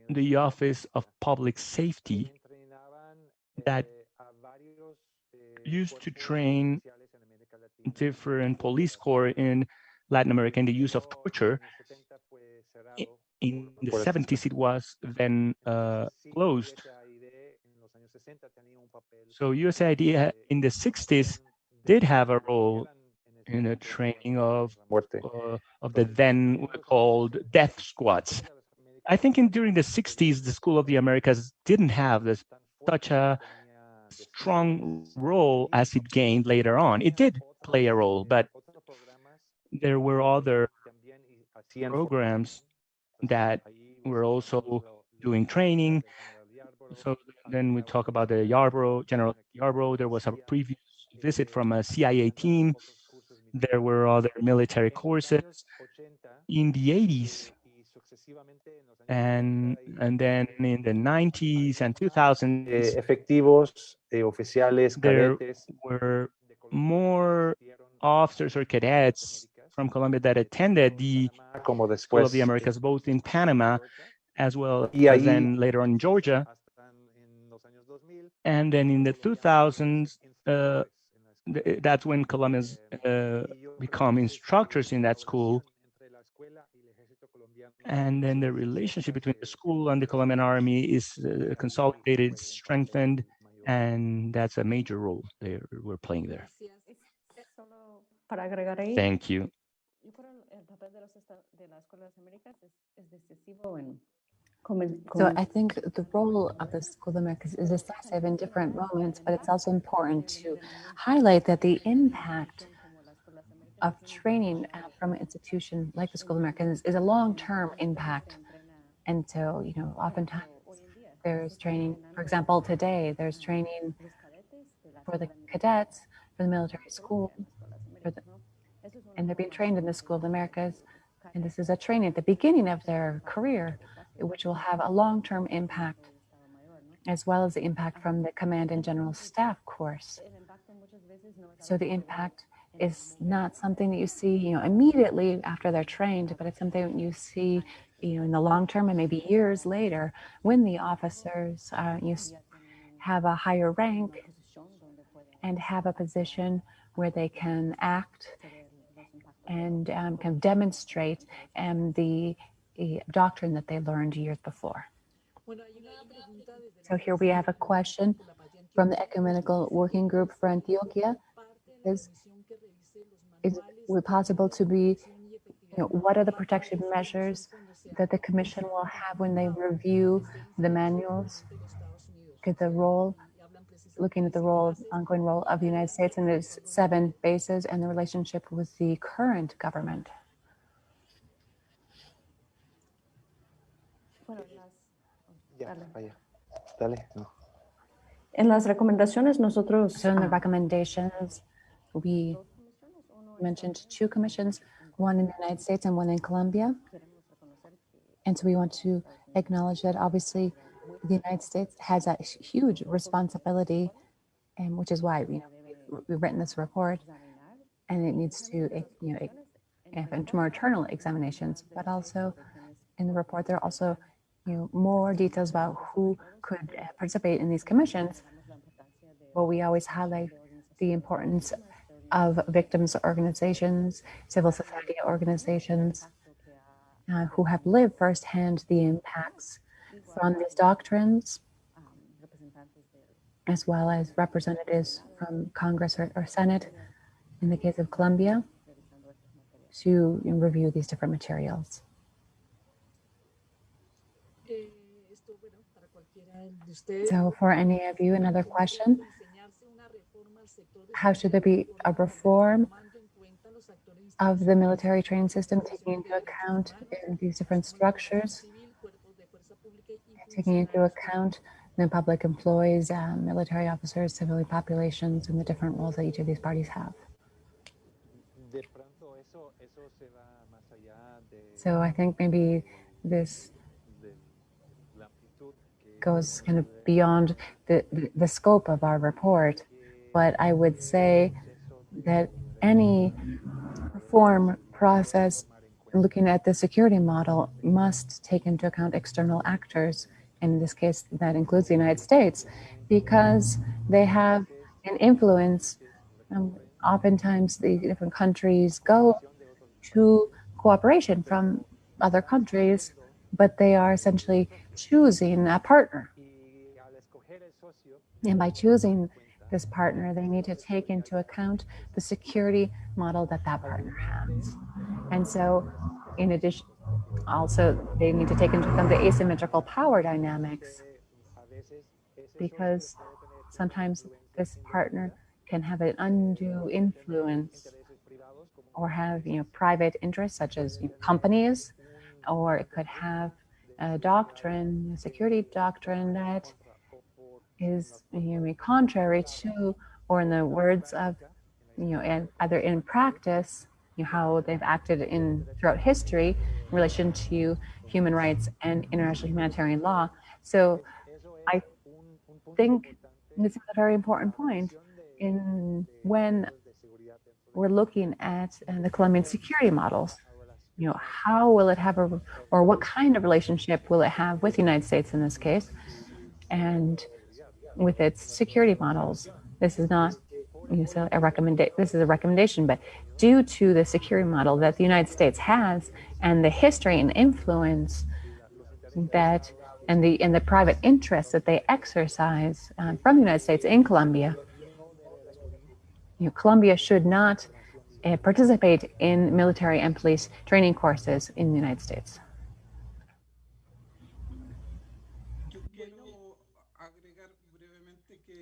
S2: the Office of Public Safety that used to train different police corps in Latin America in the use of torture. In the 70s, it was then closed. So USAID in the 60s did have a role in the training of the then called death squads. I think during the 60s, the School of the Americas didn't have such a strong role as it gained later on. It did play a role, but there were other programs that were also doing training. So then we talk about the General Yarbrough. There was a previous visit from a CIA team. There were other military courses in the 80s. And then in the 90s and 2000s, there were more officers or cadets from Colombia that attended the School of the Americas, both in Panama as well as then later on in Georgia. And then in the 2000s, that's when Colombians become instructors in that school. And then the relationship between the school and the Colombian army is consolidated, strengthened, and that's a major role we're playing there. Thank you.
S3: So I think the role of the School of the Americas is decisive in different moments, but it's also important to highlight that the impact of training from an institution like the School of the Americas is a long-term impact. And so, oftentimes there's training, for example, today, there's training for the cadets, for the military school, and they're being trained in the School of the Americas. And this is a training at the beginning of their career, which will have a long-term impact, as well as the impact from the Command and General Staff course. So the impact is not something that you see, immediately after they're trained, but it's something you see, in the long term and maybe years later, when the officers have a higher rank and have a position where they can act and can demonstrate the doctrine that they learned years before. So here we have a question from the Ecumenical Working Group for Antioquia. Is it possible to be, what are the protection measures that the Commission will have when they review the manuals? Looking at the ongoing role of the United States in its 7 bases and the relationship with the current government.
S5: En las recomendaciones nosotros.
S3: So in the recommendations, we mentioned 2 commissions, one in the United States and one in Colombia. And so we want to acknowledge that obviously the United States has a huge responsibility, and which is why we've written this report, and it needs to more internal examinations. But also in the report, there are also more details about who could participate in these commissions. But we always highlight the importance of victims organizations, civil society organizations, who have lived firsthand the impacts from these doctrines, as well as representatives from Congress or Senate, in the case of Colombia, to review these different materials. So for any of you, another question: how should there be a reform of the military training system, taking into account these different structures, taking into account the public employees, military officers, civilian populations, and the different roles that each of these parties have? So I think maybe this goes kind of beyond the scope of our report, but I would say that any reform process looking at the security model must take into account external actors, and in this case that includes the United States, because they have an influence. Oftentimes the different countries go to cooperation from other countries, but they are essentially choosing a partner. And by choosing this partner, they need to take into account the security model that that partner has. And so, in addition, also, they need to take into account the asymmetrical power dynamics, because sometimes this partner can have an undue influence or have private interests such as companies, or it could have a doctrine, a security doctrine that is contrary to, or in the words of and either in practice, how they've acted throughout history in relation to human rights and international humanitarian law. So I think this is a very important point in when we're looking at the Colombian security models. How will it have or what kind of relationship will it have with the United States in this case, and with its security models? This is not a recommendation. This is a recommendation, but due to the security model that the United States has, and the history and influence that, and the private interest that they exercise from the United States in Colombia, Colombia should not participate in military and police training courses in the United States.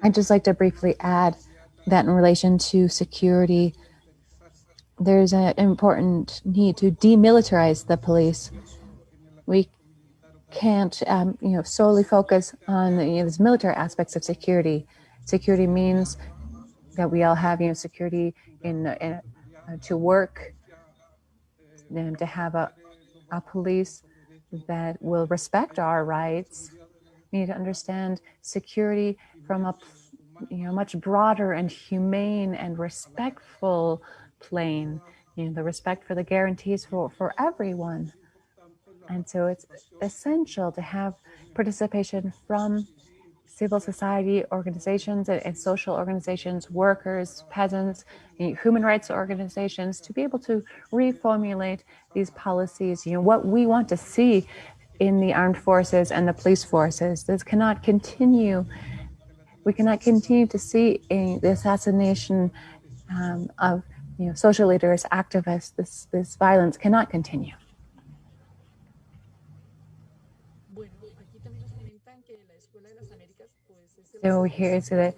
S3: I'd just like to briefly add that in relation to security, there's an important need to demilitarize the police. We can't, solely focus on these military aspects of security. Security means that we all have, security to work, and to have a police that will respect our rights. We need to understand security from a much broader and humane and respectful plane, the respect for the guarantees for everyone. And so it's essential to have participation from civil society organizations and social organizations, workers, peasants, human rights organizations, to be able to reformulate these policies, what we want to see in the armed forces and the police forces. This cannot continue. We cannot continue to see the assassination of social leaders, activists. This violence cannot continue. So here, so that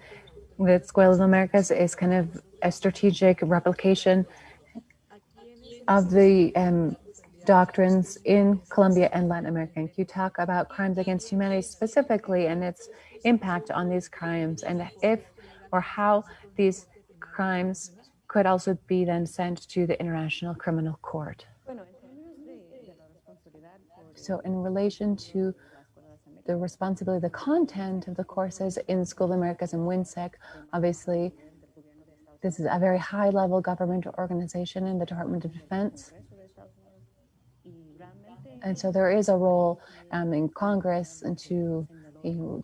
S3: the Escuela de Americas is kind of a strategic replication of the doctrines in Colombia and Latin America. And you talk about crimes against humanity specifically and its impact on these crimes, and if or how these crimes could also be then sent to the International Criminal Court. So in relation to the responsibility, the content of the courses in School of Americas and WINSEC, obviously, this is a very high-level government organization in the Department of Defense. And so there is a role in Congress and to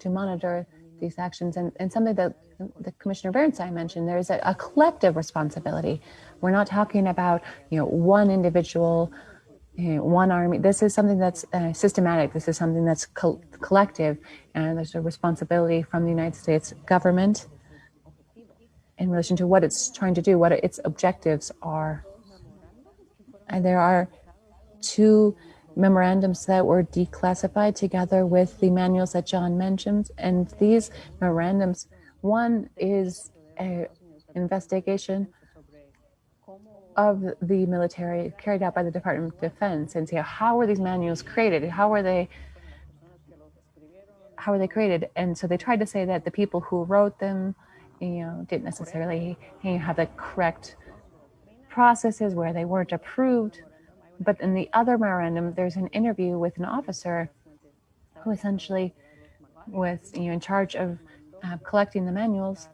S3: monitor these actions. And something that the Commissioner Bernstein mentioned, there is a collective responsibility. We're not talking about one individual, one army. This is something that's systematic. This is something that's collective, and there's a responsibility from the United States government in relation to what it's trying to do, what its objectives are. And there are 2 memorandums that were declassified together with the manuals that John mentioned. And these memorandums, one is an investigation of the military carried out by the Department of Defense, and see how were these manuals created? How were they created? And so they tried to say that the people who wrote them, didn't necessarily have the correct processes, where they weren't approved. But in the other memorandum, there's an interview with an officer who essentially was in charge of collecting the manuals,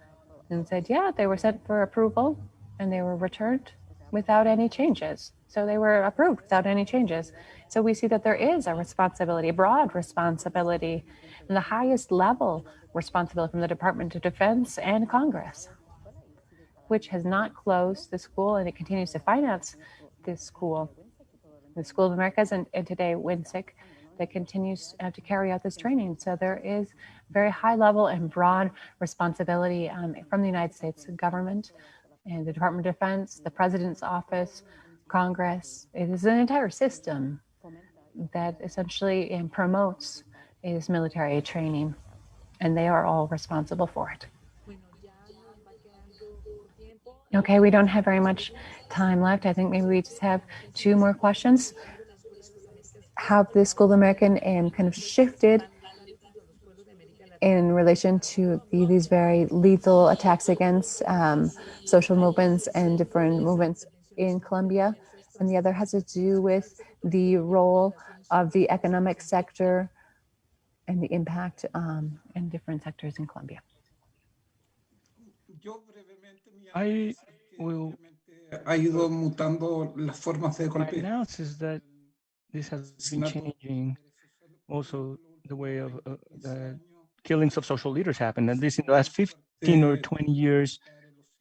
S3: and said, yeah, they were sent for approval and they were returned without any changes. So they were approved without any changes. So we see that there is a responsibility, a broad responsibility, and the highest level responsibility from the Department of Defense and Congress, which has not closed the school, and it continues to finance this school, the School of Americas, and today WINSEC, that continues to carry out this training. So there is very high level and broad responsibility from the United States government and the Department of Defense, the President's office, Congress. It is an entire system that essentially promotes this military training, and they are all responsible for it. Okay, we don't have very much time left. I think maybe we just have 2 more questions. How the School of American kind of shifted in relation to these very lethal attacks against social movements and different movements in Colombia. And the other has to do with the role of the economic sector and the impact in different sectors in Colombia.
S2: I will announce is that this has been changing. Also, the way of the killings of social leaders happened. At least in the last 15 or 20 years,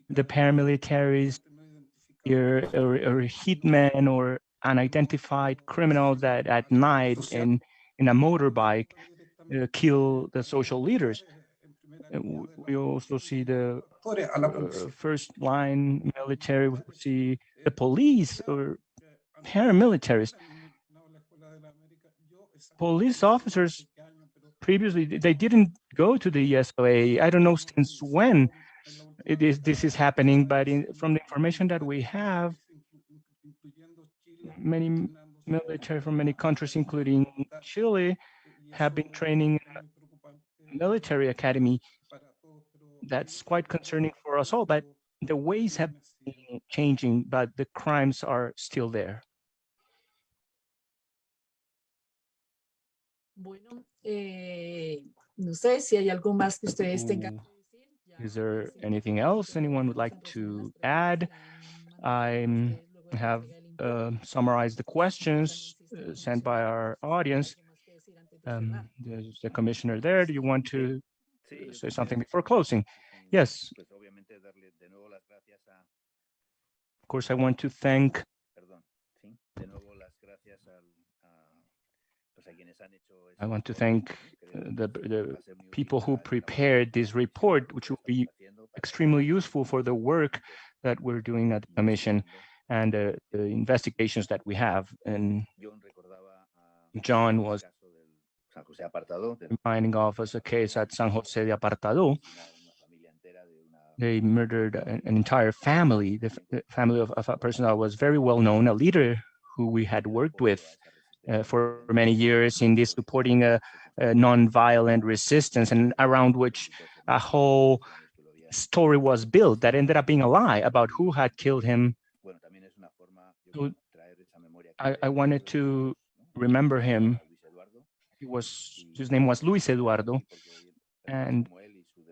S2: the paramilitaries or hitmen or unidentified criminals that at night in a motorbike kill the social leaders. We also see the first line military, we see the police or paramilitaries. Police officers previously, they didn't go to the ESOA. I don't know since when this is happening, but from the information that we have, many military from many countries, including Chile, have been training in a military academy. That's quite concerning for us all, but the ways have been changing, but the crimes are still there.
S1: Bueno, no sé si hay algo más que ustedes tengan.
S2: Is there anything else anyone would like to add? I have summarized the questions sent by our audience. There's the commissioner there. Do you want to say something before closing? Yes. Of course, I want to thank the people who prepared this report, which will be extremely useful for the work that we're doing at the Commission and the investigations that we have. And John was reminding of us a case at San Jose de Apartado. They murdered an entire family, the family of a person that was very well known, a leader who we had worked with for many years in this supporting a non-violent resistance, and around which a whole story was built that ended up being a lie about who had killed him. So I wanted to remember him. His name was Luis Eduardo, and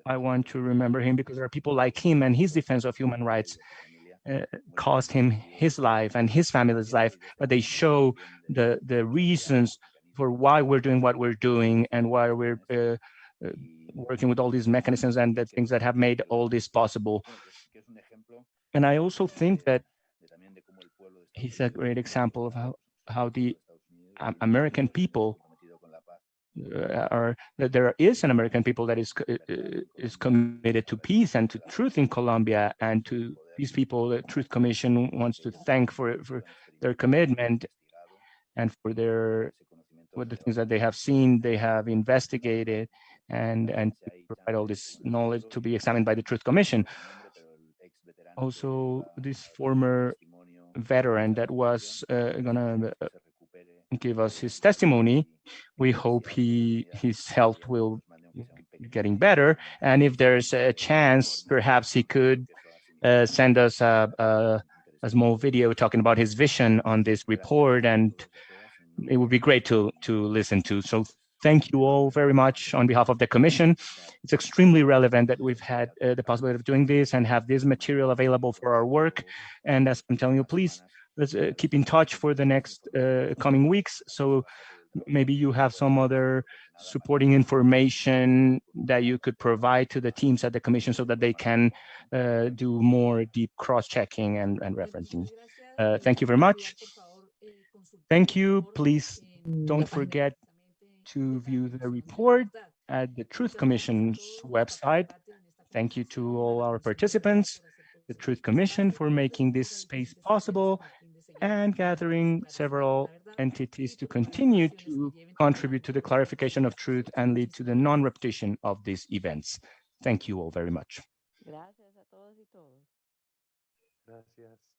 S2: I want to remember him because there are people like him, and his defense of human rights cost him his life and his family's life, but they show the reasons for why we're doing what we're doing and why we're working with all these mechanisms and the things that have made all this possible. And I also think that he's a great example of how the American people that there is an American people that is committed to peace and to truth in Colombia, and to these people, the Truth Commission wants to thank for their commitment and for the things that they have seen, they have investigated, and provide all this knowledge to be examined by the Truth Commission. Also, this former veteran that was gonna give us his testimony, we hope his health will be getting better, and if there's a chance, perhaps he could send us a small video talking about his vision on this report, and it would be great to listen to. So thank you all very much on behalf of the Commission. It's extremely relevant that we've had the possibility of doing this and have this material available for our work. And as I'm telling you, please, let's keep in touch for the next coming weeks. So maybe you have some other supporting information that you could provide to the teams at the Commission so that they can do more deep cross-checking and referencing. Thank you very much. Thank you. Please don't forget to view the report at the Truth Commission's website. Thank you to all our participants, the Truth Commission for making this space possible and gathering several entities to continue to contribute to the clarification of truth and lead to the non-repetition of these events. Thank you all very much.
S4: Gracias.